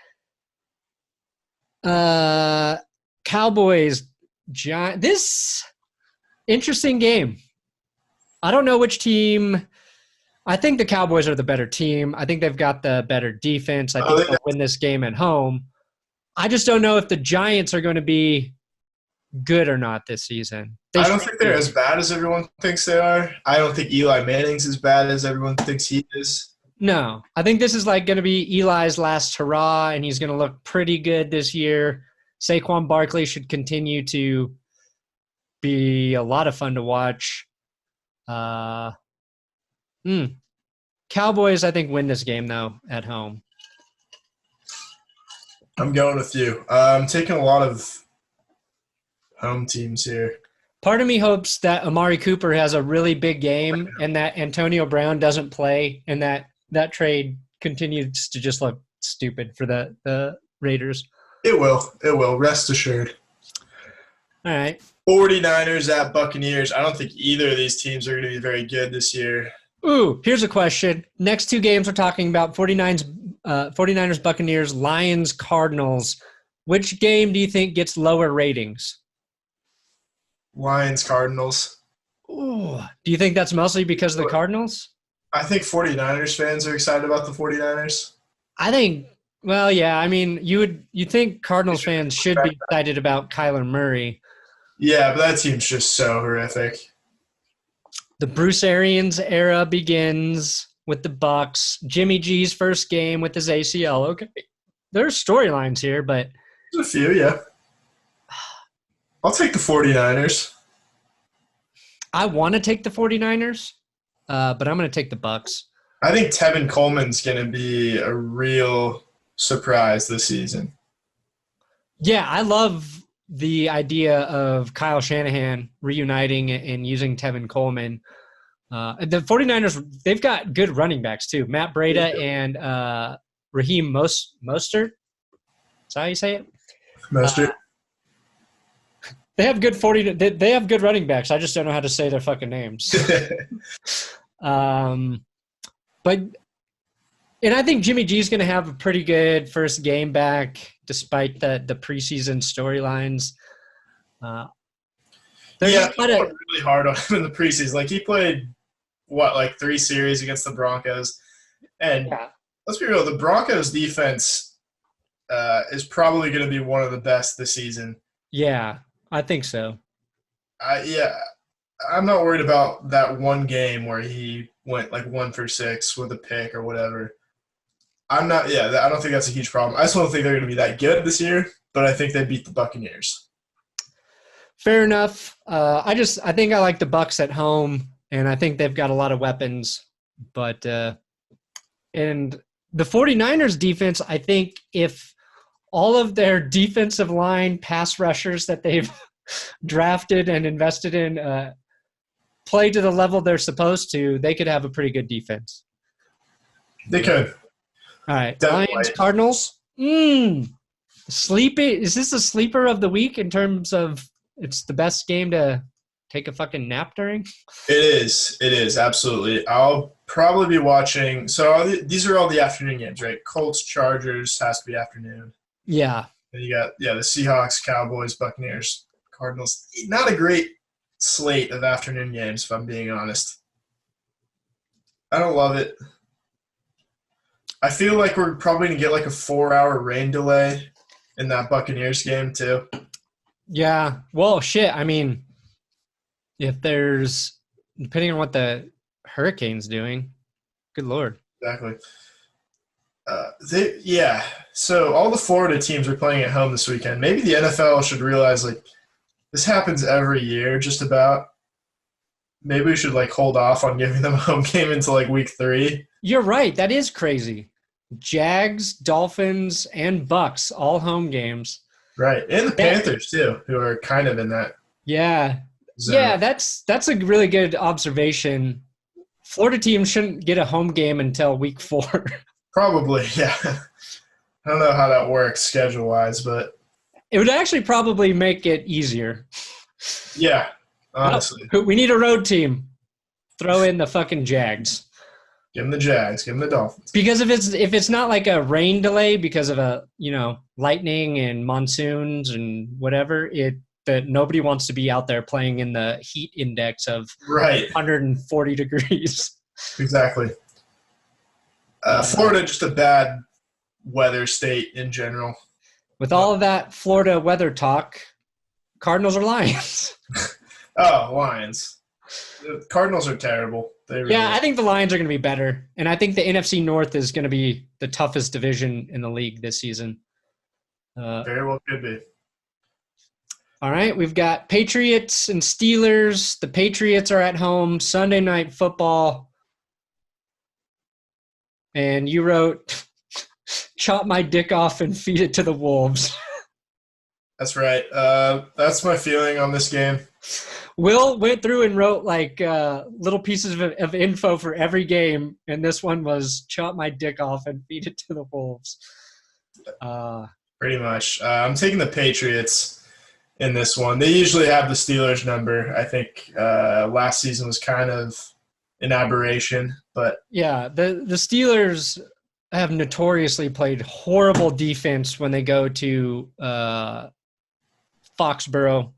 Cowboys, Giants. This interesting game. I don't know which team. I think the Cowboys are the better team. I think they've got the better defense. I think they'll win this game at home. I just don't know if the Giants are going to be good or not this season. I don't think they're as bad as everyone thinks they are. I don't think Eli Manning's as bad as everyone thinks he is. No. I think this is like going to be Eli's last hurrah, and he's going to look pretty good this year. Saquon Barkley should continue to be a lot of fun to watch. Cowboys, I think, win this game, though, at home. I'm going with you. I'm taking a lot of home teams here. Part of me hopes that Amari Cooper has a really big game and that Antonio Brown doesn't play and that trade continues to just look stupid for the Raiders. It will. Rest assured. All right. 49ers at Buccaneers. I don't think either of these teams are going to be very good this year. Ooh, here's a question. Next two games we're talking about, 49ers, Buccaneers, Lions, Cardinals. Which game do you think gets lower ratings? Lions, Cardinals. Ooh, do you think that's mostly because of the Cardinals? I think 49ers fans are excited about the 49ers. I think, well, yeah, I mean, you think Cardinals fans should be excited about Kyler Murray. Yeah, but that team's just so horrific. The Bruce Arians era begins with the Bucs. Jimmy G's first game with his ACL. Okay, there's storylines here, but there's a few, yeah. I'll take the 49ers. I want to take the 49ers, but I'm going to take the Bucs. I think Tevin Coleman's going to be a real surprise this season. Yeah, I love the idea of Kyle Shanahan reuniting and using Tevin Coleman. The 49ers, they've got good running backs too. Matt Breida and Raheem Mostert. Is that how you say it? Mostert. They have good They have good running backs. I just don't know how to say their fucking names. And I think Jimmy G's going to have a pretty good first game back, despite the preseason storylines. They played really hard on him in the preseason. Like, he played, 3 series against the Broncos? And let's be real, the Broncos defense is probably going to be one of the best this season. Yeah, I think so. I'm not worried about that one game where he went 1 for 6 with a pick or whatever. I don't think that's a huge problem. I just don't think they're going to be that good this year, but I think they beat the Buccaneers. Fair enough. I think I like the Bucs at home, and I think they've got a lot of weapons. But and the 49ers defense, I think if all of their defensive line pass rushers that they've drafted and invested in play to the level they're supposed to, they could have a pretty good defense. They could. All right. Definitely. Lions, Cardinals. Sleepy. Is this a sleeper of the week in terms of it's the best game to take a fucking nap during? It is. It is. Absolutely. I'll probably be watching. So these are all the afternoon games, right? Colts, Chargers has to be afternoon. Yeah. And you got, the Seahawks, Cowboys, Buccaneers, Cardinals. Not a great slate of afternoon games, if I'm being honest. I don't love it. I feel like we're probably going to get like a 4-hour rain delay in that Buccaneers game too. Yeah. Well, shit. I mean, if there's – depending on what the hurricane's doing, good Lord. Exactly. So all the Florida teams are playing at home this weekend. Maybe the NFL should realize, like, this happens every year just about. Maybe we should, like, hold off on giving them a home game until, like, week 3. You're right. That is crazy. Jags, Dolphins, and Bucks, all home games. Right. And the Panthers, too, who are kind of in that Yeah. zone. Yeah, that's a really good observation. Florida teams shouldn't get a home game until week 4. Probably, yeah. I don't know how that works schedule-wise, but It would actually probably make it easier. yeah, honestly. We need a road team. Throw in the fucking Jags. Give them the Jags. Give them the Dolphins. Because if it's not like a rain delay because of lightning and monsoons and whatever, that nobody wants to be out there playing in the heat index of Right. 140 degrees. Exactly. Florida, just a bad weather state in general. With all of that Florida weather talk, Cardinals or Lions? Oh, Lions. The Cardinals are terrible. They really Yeah, I think the Lions are going to be better. And I think the NFC North is going to be the toughest division in the league this season. very well could be. All right, we've got Patriots and Steelers. The Patriots are at home, Sunday Night Football. And you wrote, chop my dick off and feed it to the Wolves. That's right. That's my feeling on this game. Will went through and wrote like little pieces of info for every game, and this one was chop my dick off and feed it to the Wolves. Pretty much. I'm taking the Patriots in this one. They usually have the Steelers number. I think last season was kind of an aberration, but Yeah, the Steelers have notoriously played horrible defense when they go to Foxborough.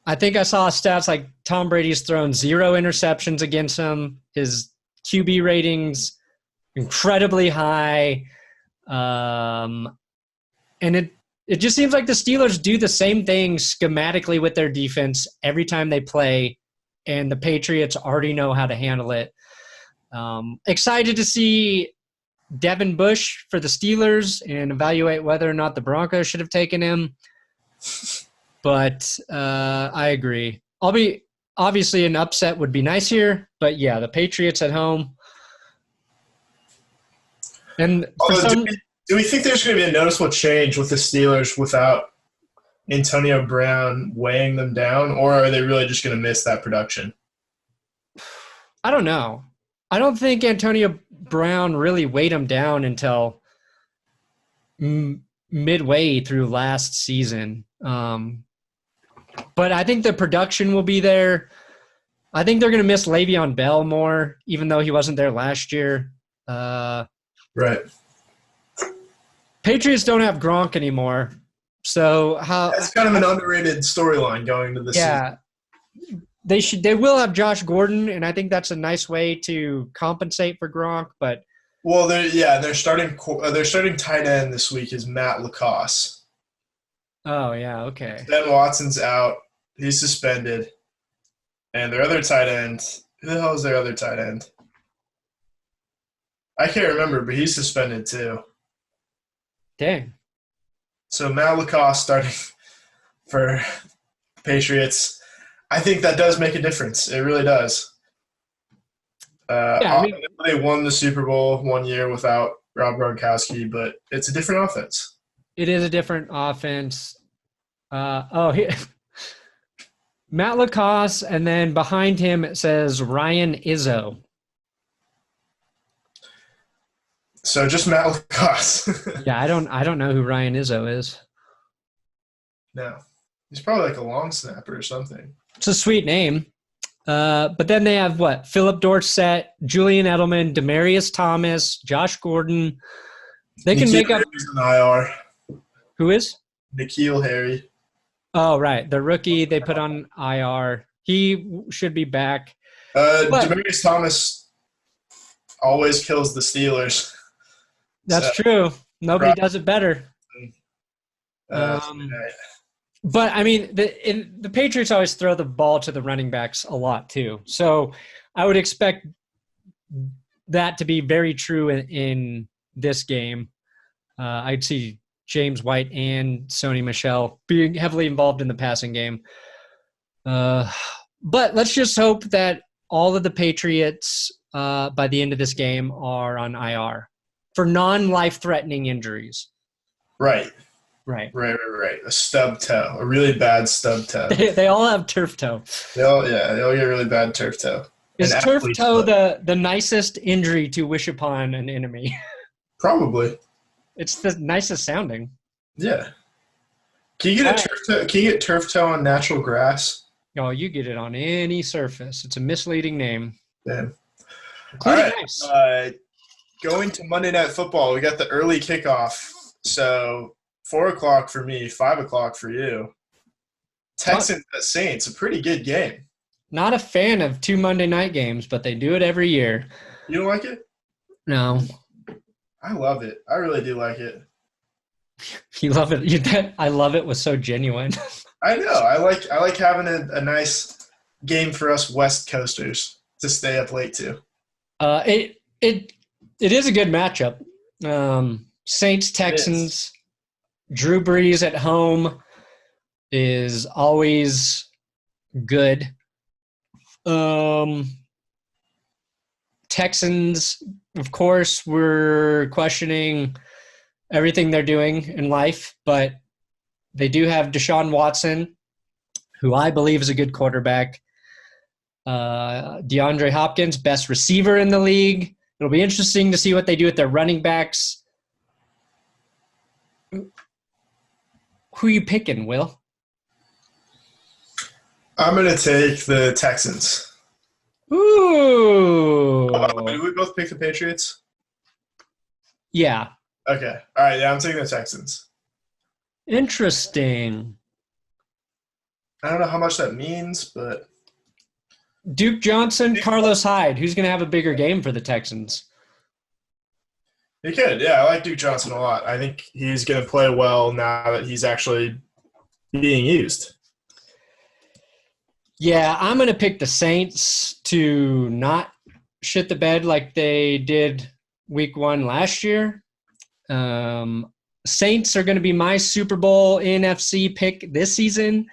I think I saw stats like Tom Brady's thrown 0 interceptions against them. His QB ratings incredibly high. And it just seems like the Steelers do the same thing schematically with their defense every time they play, and the Patriots already know how to handle it. Excited to see Devin Bush for the Steelers and evaluate whether or not the Broncos should have taken him. But I agree. Obviously an upset would be nice here, but yeah, the Patriots at home. And do we think there's going to be a noticeable change with the Steelers without Antonio Brown weighing them down, or are they really just going to miss that production? I don't know. I don't think Antonio Brown really weighed him down until midway through last season. But I think the production will be there. I think they're going to miss Le'Veon Bell more, even though he wasn't there last year. Right. Patriots don't have Gronk anymore. So That's kind of an underrated storyline going into this season. They will have Josh Gordon, and I think that's a nice way to compensate for Gronk. But their starting tight end this week is Matt Lacoste. Oh yeah, okay. Ben Watson's out; he's suspended, and their other tight end. Who the hell is their other tight end? I can't remember, but he's suspended too. Dang. So Matt Lacoste starting for Patriots. I think that does make a difference. It really does. They won the Super Bowl one year without Rob Gronkowski, but it's a different offense. It is a different offense. Matt Lacoste, and then behind him it says Ryan Izzo. So just Matt Lacoste. Yeah, I don't know who Ryan Izzo is. No. He's probably like a long snapper or something. It's a sweet name. But then they have what? Philip Dorsett, Julian Edelman, Demaryius Thomas, Josh Gordon. They can make up. Harry's an IR. Who is? N'Keal Harry. Oh, right. The rookie they put on IR. He should be back. Demaryius Thomas always kills the Steelers. That's true. Nobody does it better. But, I mean, the Patriots always throw the ball to the running backs a lot, too. So I would expect that to be very true in this game. I'd see James White and Sony Michel being heavily involved in the passing game. But let's just hope that all of the Patriots by the end of this game are on IR for non-life-threatening injuries. Right. A stub toe, a really bad stub toe. They all have turf toe. They all get really bad turf toe. Is turf toe the nicest injury to wish upon an enemy? Probably. It's the nicest sounding. Yeah. Can you get turf toe on natural grass? Oh, you get it on any surface. It's a misleading name. Damn. All right. Going to Monday Night Football, we got the early kickoff. So 4 o'clock for me, 5 o'clock for you. Texans at Saints, a pretty good game. Not a fan of 2 Monday night games, but they do it every year. You don't like it? No. I love it. I really do like it. You love it. I love it was so genuine. I know. I like having a nice game for us West Coasters to stay up late to. It is a good matchup. Saints Texans. Drew Brees at home is always good. Texans, of course, we're questioning everything they're doing in life, but they do have Deshaun Watson, who I believe is a good quarterback. DeAndre Hopkins, best receiver in the league. It'll be interesting to see what they do with their running backs. Who are you picking, Will? I'm going to take the Texans. Ooh. Did we both pick the Patriots? Yeah. Okay. All right. Yeah, I'm taking the Texans. Interesting. I don't know how much that means, but Duke Johnson, Carlos Hyde. Who's going to have a bigger game for the Texans? He could. Yeah, I like Duke Johnson a lot. I think he's going to play well now that he's actually being used. Yeah, I'm going to pick the Saints to not shit the bed like they did week 1 last year. Saints are going to be my Super Bowl NFC pick this season.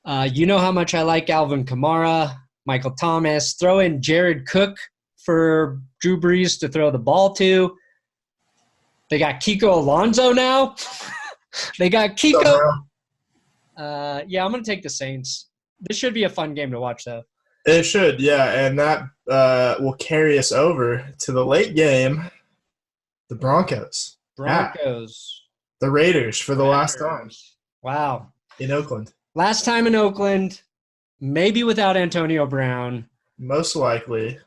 You know how much I like Alvin Kamara, Michael Thomas. Throw in Jared Cook for Drew Brees to throw the ball to. They got Kiko Alonso now. They got Kiko. Yeah, I'm going to take the Saints. This should be a fun game to watch, though. It should, yeah, and that will carry us over to the late game, the Broncos. The Raiders for the last time. Wow. In Oakland. Last time in Oakland, maybe without Antonio Brown. Most likely.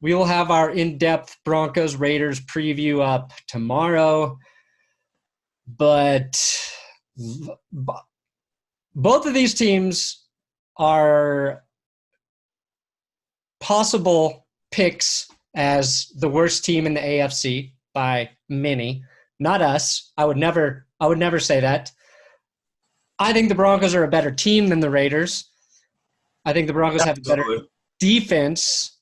We will have our in-depth Broncos-Raiders preview up tomorrow. But both of these teams are possible picks as the worst team in the AFC by many. Not us. I would never say that. I think the Broncos are a better team than the Raiders. I think the Broncos have a better defense.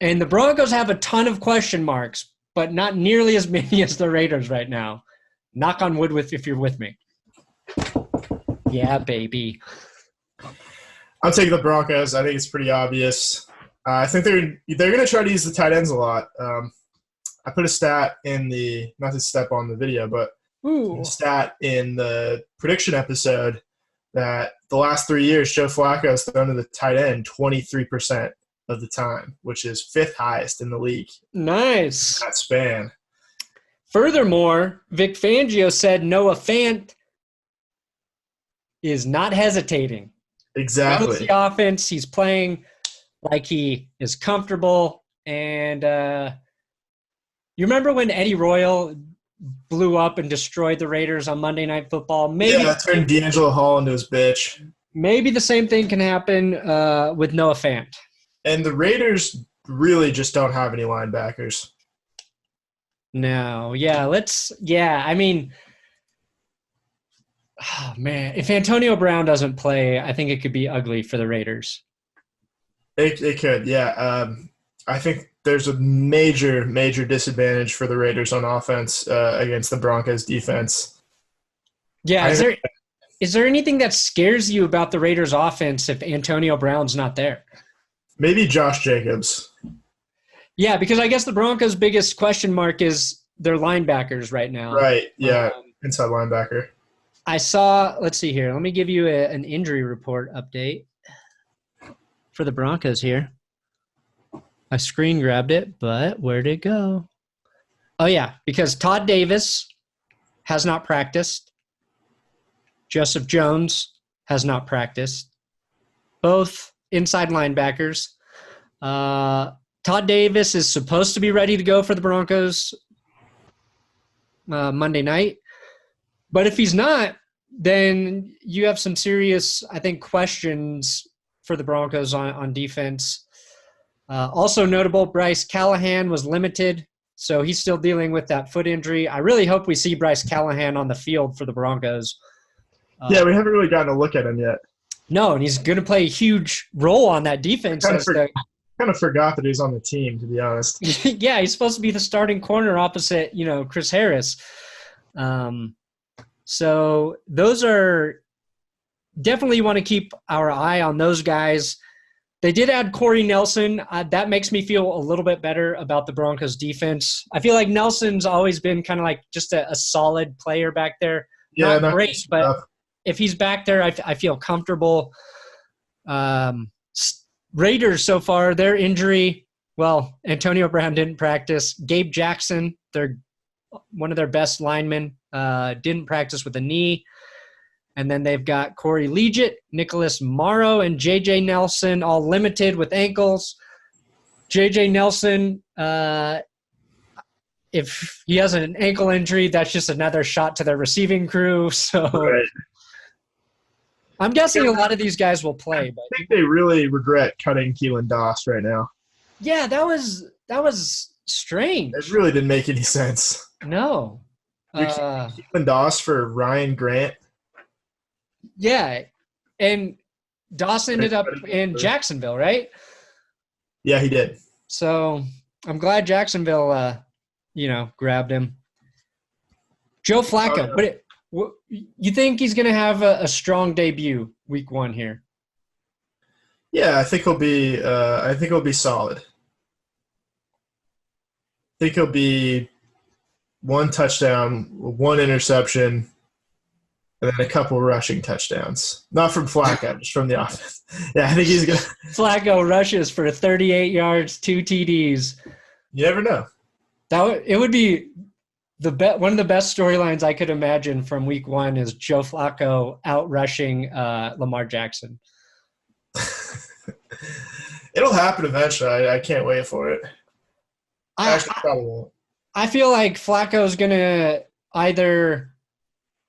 And the Broncos have a ton of question marks, but not nearly as many as the Raiders right now. Knock on wood if you're with me. Yeah, baby. I'm taking the Broncos. I think it's pretty obvious. I think they're going to try to use the tight ends a lot. I put a stat in not to step on the video, but a stat in the prediction episode that the last 3 years, Joe Flacco has thrown to the tight end 23% of the time, which is fifth highest in the league. Nice. That span. Furthermore, Vic Fangio said Noah Fant is not hesitating. Exactly. Knows the offense. He's playing like he is comfortable. And you remember when Eddie Royal blew up and destroyed the Raiders on Monday Night Football? Maybe turned D'Angelo Hall into his bitch. Maybe the same thing can happen with Noah Fant. And the Raiders really just don't have any linebackers. No. I mean, oh, man, if Antonio Brown doesn't play, I think it could be ugly for the Raiders. It could, yeah. I think there's a major, major disadvantage for the Raiders on offense against the Broncos defense. Yeah, is there anything that scares you about the Raiders offense if Antonio Brown's not there? Maybe Josh Jacobs. Yeah, because I guess the Broncos' biggest question mark is their linebackers right now. Right, yeah, inside linebacker. I saw – let's see here. Let me give you an injury report update for the Broncos here. I screen grabbed it, but where'd it go? Oh, yeah, because Todd Davis has not practiced. Joseph Jones has not practiced. Both inside linebackers. Todd Davis is supposed to be ready to go for the Broncos Monday night. But if he's not, then you have some serious, I think, questions for the Broncos on defense. Also notable, Bryce Callahan was limited, so he's still dealing with that foot injury. I really hope we see Bryce Callahan on the field for the Broncos. We haven't really gotten a look at him yet. No, and he's going to play a huge role on that defense. I kind of forgot that he's on the team, to be honest. Yeah, he's supposed to be the starting corner opposite, Chris Harris. So those are definitely, you want to keep our eye on those guys. They did add Corey Nelson. That makes me feel a little bit better about the Broncos defense. I feel like Nelson's always been kind of like just a solid player back there. Yeah, not great, but if he's back there, I feel comfortable. Raiders so far, their injury, well, Antonio Brown didn't practice. Gabe Jackson, one of their best linemen, didn't practice with a knee. And then they've got Corey Liuget, Nicholas Morrow, and J.J. Nelson all limited with ankles. J.J. Nelson, if he has an ankle injury, that's just another shot to their receiving crew. So right. I'm guessing a lot of these guys will play. But I think they really regret cutting Keelan Doss right now. Yeah, that was strange. It really didn't make any sense. No. Keelan Doss for Ryan Grant. Yeah, and Doss ended up in Jacksonville, right? Yeah, he did. So I'm glad Jacksonville, grabbed him. Joe Flacco, but you think he's going to have a strong debut week 1 here? Yeah, I think he'll be. I think he'll be solid. I think he'll be 1 touchdown, 1 interception, and then a couple rushing touchdowns. Not from Flacco, just from the offense. Yeah, I think he's going to – Flacco rushes for 38 yards, 2 TDs. You never know. It would be one of the best storylines I could imagine from week 1 is Joe Flacco out-rushing Lamar Jackson. It'll happen eventually. I can't wait for it. Actually, probably won't. I feel like Flacco's going to either –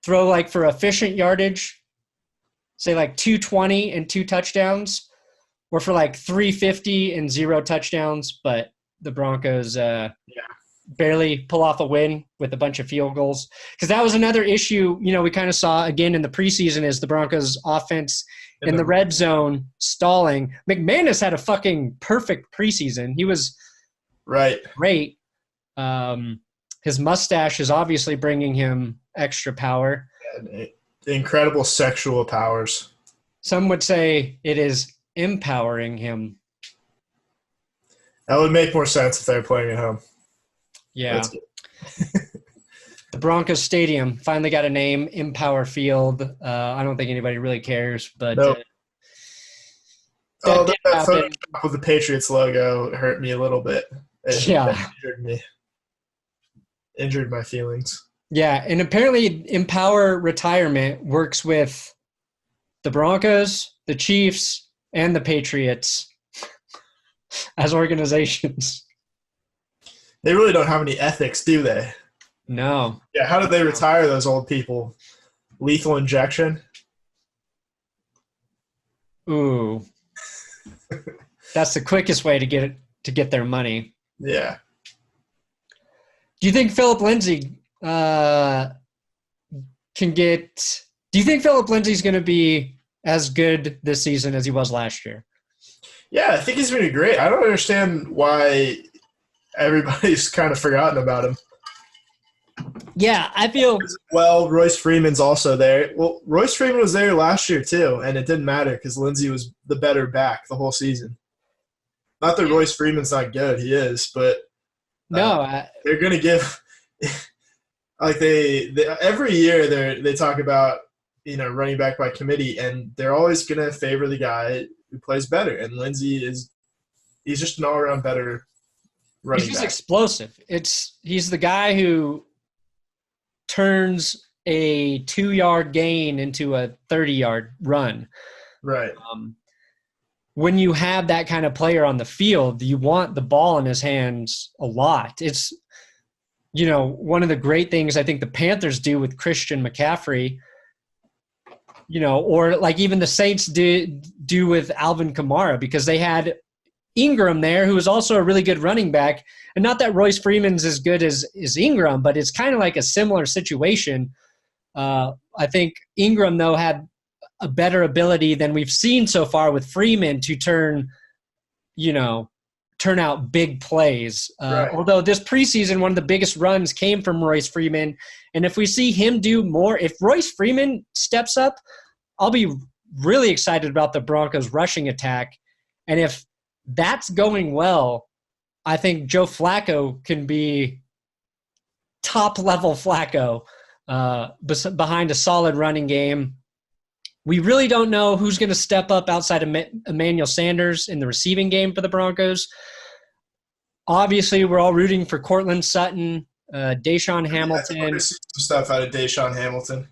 throw like for efficient yardage, say like 220 and 2 touchdowns, or for like 350 and 0 touchdowns. But the Broncos barely pull off a win with a bunch of field goals. Because that was another issue, we kind of saw again in the preseason is the Broncos offense in the red zone stalling. McManus had a fucking perfect preseason. He was great. His mustache is obviously bringing him extra power. Incredible sexual powers. Some would say it is empowering him. That would make more sense if they were playing at home. Yeah. The Broncos Stadium finally got a name, Empower Field. I don't think anybody really cares, but Nope. that did that happen. Photoshop with the Patriots logo hurt me a little bit. It injured me. Injured my feelings. Yeah, and apparently Empower Retirement works with the Broncos, the Chiefs, and the Patriots as organizations. They really don't have any ethics, do they? No. Yeah, how did they retire those old people? Lethal injection? Ooh. That's the quickest way to get their money. Yeah. Do you think Philip Lindsay can get – do you think Philip Lindsay's going to be as good this season as he was last year? Yeah, I think he's going to be great. I don't understand why everybody's kind of forgotten about him. Yeah, I feel – well, Royce Freeman's also there. Well, Royce Freeman was there last year too, and it didn't matter because Lindsay was the better back the whole season. Not that Royce Freeman's not good. He is, but they're going to give – like they every year they talk about, running back by committee, and they're always going to favor the guy who plays better. And Lindsay he's just an all-around better running back. He's just explosive. He's the guy who turns a 2-yard gain into a 30-yard run. Right. When you have that kind of player on the field, you want the ball in his hands a lot. It's, one of the great things I think the Panthers do with Christian McCaffrey, or like even the Saints do with Alvin Kamara, because they had Ingram there, who is also a really good running back. And not that Royce Freeman's as good as Ingram, but it's kind of like a similar situation. I think Ingram, though, had a better ability than we've seen so far with Freeman to turn out big plays. Right. Although this preseason, one of the biggest runs came from Royce Freeman. And if we see him do more, if Royce Freeman steps up, I'll be really excited about the Broncos rushing attack. And if that's going well, I think Joe Flacco can be top-level Flacco behind a solid running game. We really don't know who's going to step up outside of Emmanuel Sanders in the receiving game for the Broncos. Obviously, we're all rooting for Cortland Sutton, Deshaun Hamilton. I see some stuff out of Deshaun Hamilton.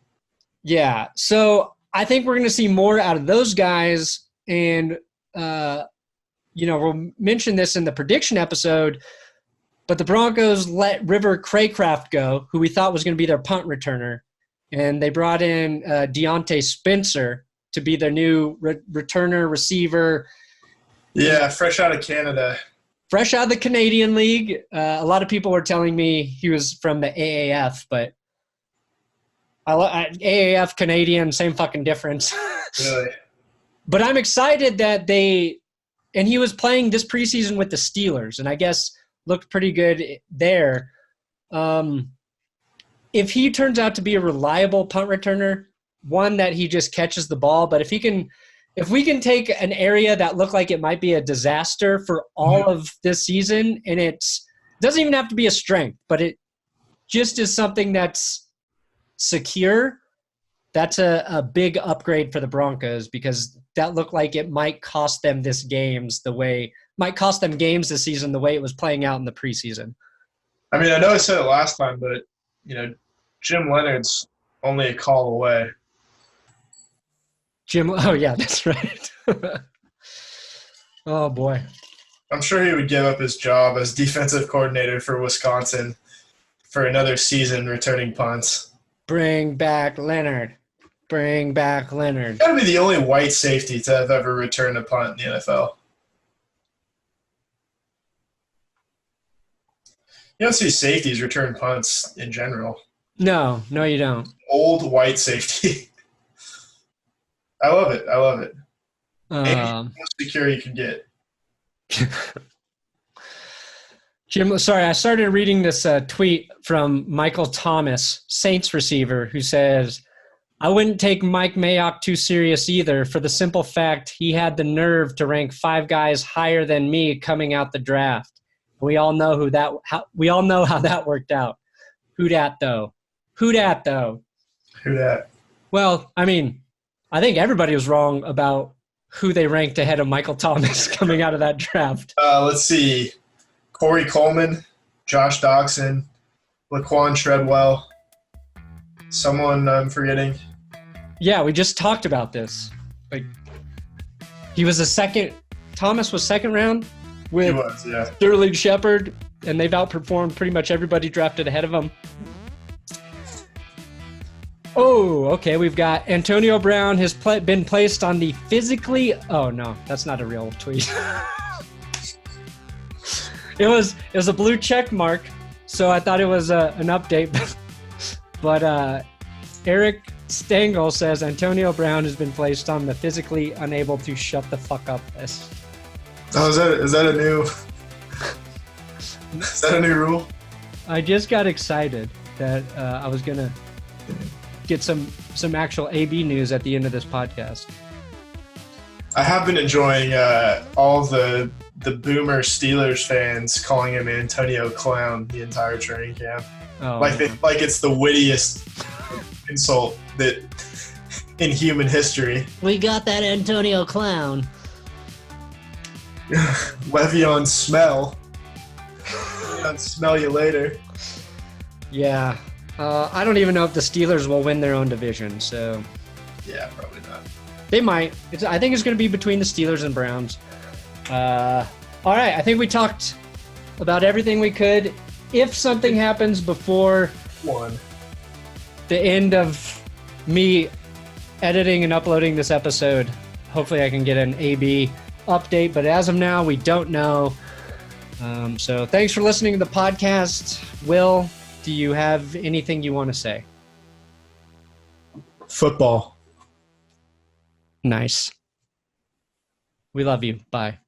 Yeah, so I think we're going to see more out of those guys. And, we'll mention this in the prediction episode, but the Broncos let River Craycraft go, who we thought was going to be their punt returner. And they brought in Deontay Spencer to be their new returner, receiver. Yeah, fresh out of Canada. Fresh out of the Canadian League. A lot of people were telling me he was from the AAF, but AAF, Canadian, same fucking difference. Really? But I'm excited that and he was playing this preseason with the Steelers, and I guess looked pretty good there. If he turns out to be a reliable punt returner, one that he just catches the ball, but if we can take an area that looked like it might be a disaster for all of this season, and it doesn't even have to be a strength, but it just is something that's secure, that's a big upgrade for the Broncos, because that looked like it might cost them games this season the way it was playing out in the preseason. I mean, I know I said it last time, but Jim Leonard's only a call away. Oh yeah, that's right. Oh boy. I'm sure he would give up his job as defensive coordinator for Wisconsin for another season returning punts. Bring back Leonard. Bring back Leonard. He's got to be the only white safety to have ever returned a punt in the NFL. You don't see safeties return punts in general. No, you don't. Old white safety. I love it. Most secure you can get. Jim, sorry, I started reading this tweet from Michael Thomas, Saints receiver, who says, "I wouldn't take Mike Mayock too serious either, for the simple fact he had the nerve to rank 5 guys higher than me coming out the draft. We all know how that worked out. Who dat though?" Who dat, though? Who dat? Well, I mean, I think everybody was wrong about who they ranked ahead of Michael Thomas coming out of that draft. Let's see. Corey Coleman, Josh Doxson, Laquan Treadwell. Someone I'm forgetting. Yeah, we just talked about this. Like, he was Thomas was second round with Sterling Shepard, and they've outperformed pretty much everybody drafted ahead of him. Oh, okay. We've got Antonio Brown has been placed on the physically. Oh no, that's not a real tweet. It was a blue check mark, so I thought it was an update. But Eric Stengel says Antonio Brown has been placed on the physically unable to shut the fuck up list. Oh, is that a new rule? I just got excited that I was gonna get some actual AB news at the end of this podcast. I have been enjoying all the boomer Steelers fans calling him Antonio Clown the entire training camp. Oh, like it's the wittiest insult that in human history. We got that Antonio Clown. Le'Veon Smell. Le'Veon Smell you later. Yeah. I don't even know if the Steelers will win their own division, so. Yeah, probably not. They might. I think it's going to be between the Steelers and Browns. All right, I think we talked about everything we could. If something happens before the end of me editing and uploading this episode, hopefully I can get an AB update. But as of now, we don't know. So thanks for listening to the podcast. Will, do you have anything you want to say? Football. Nice. We love you. Bye.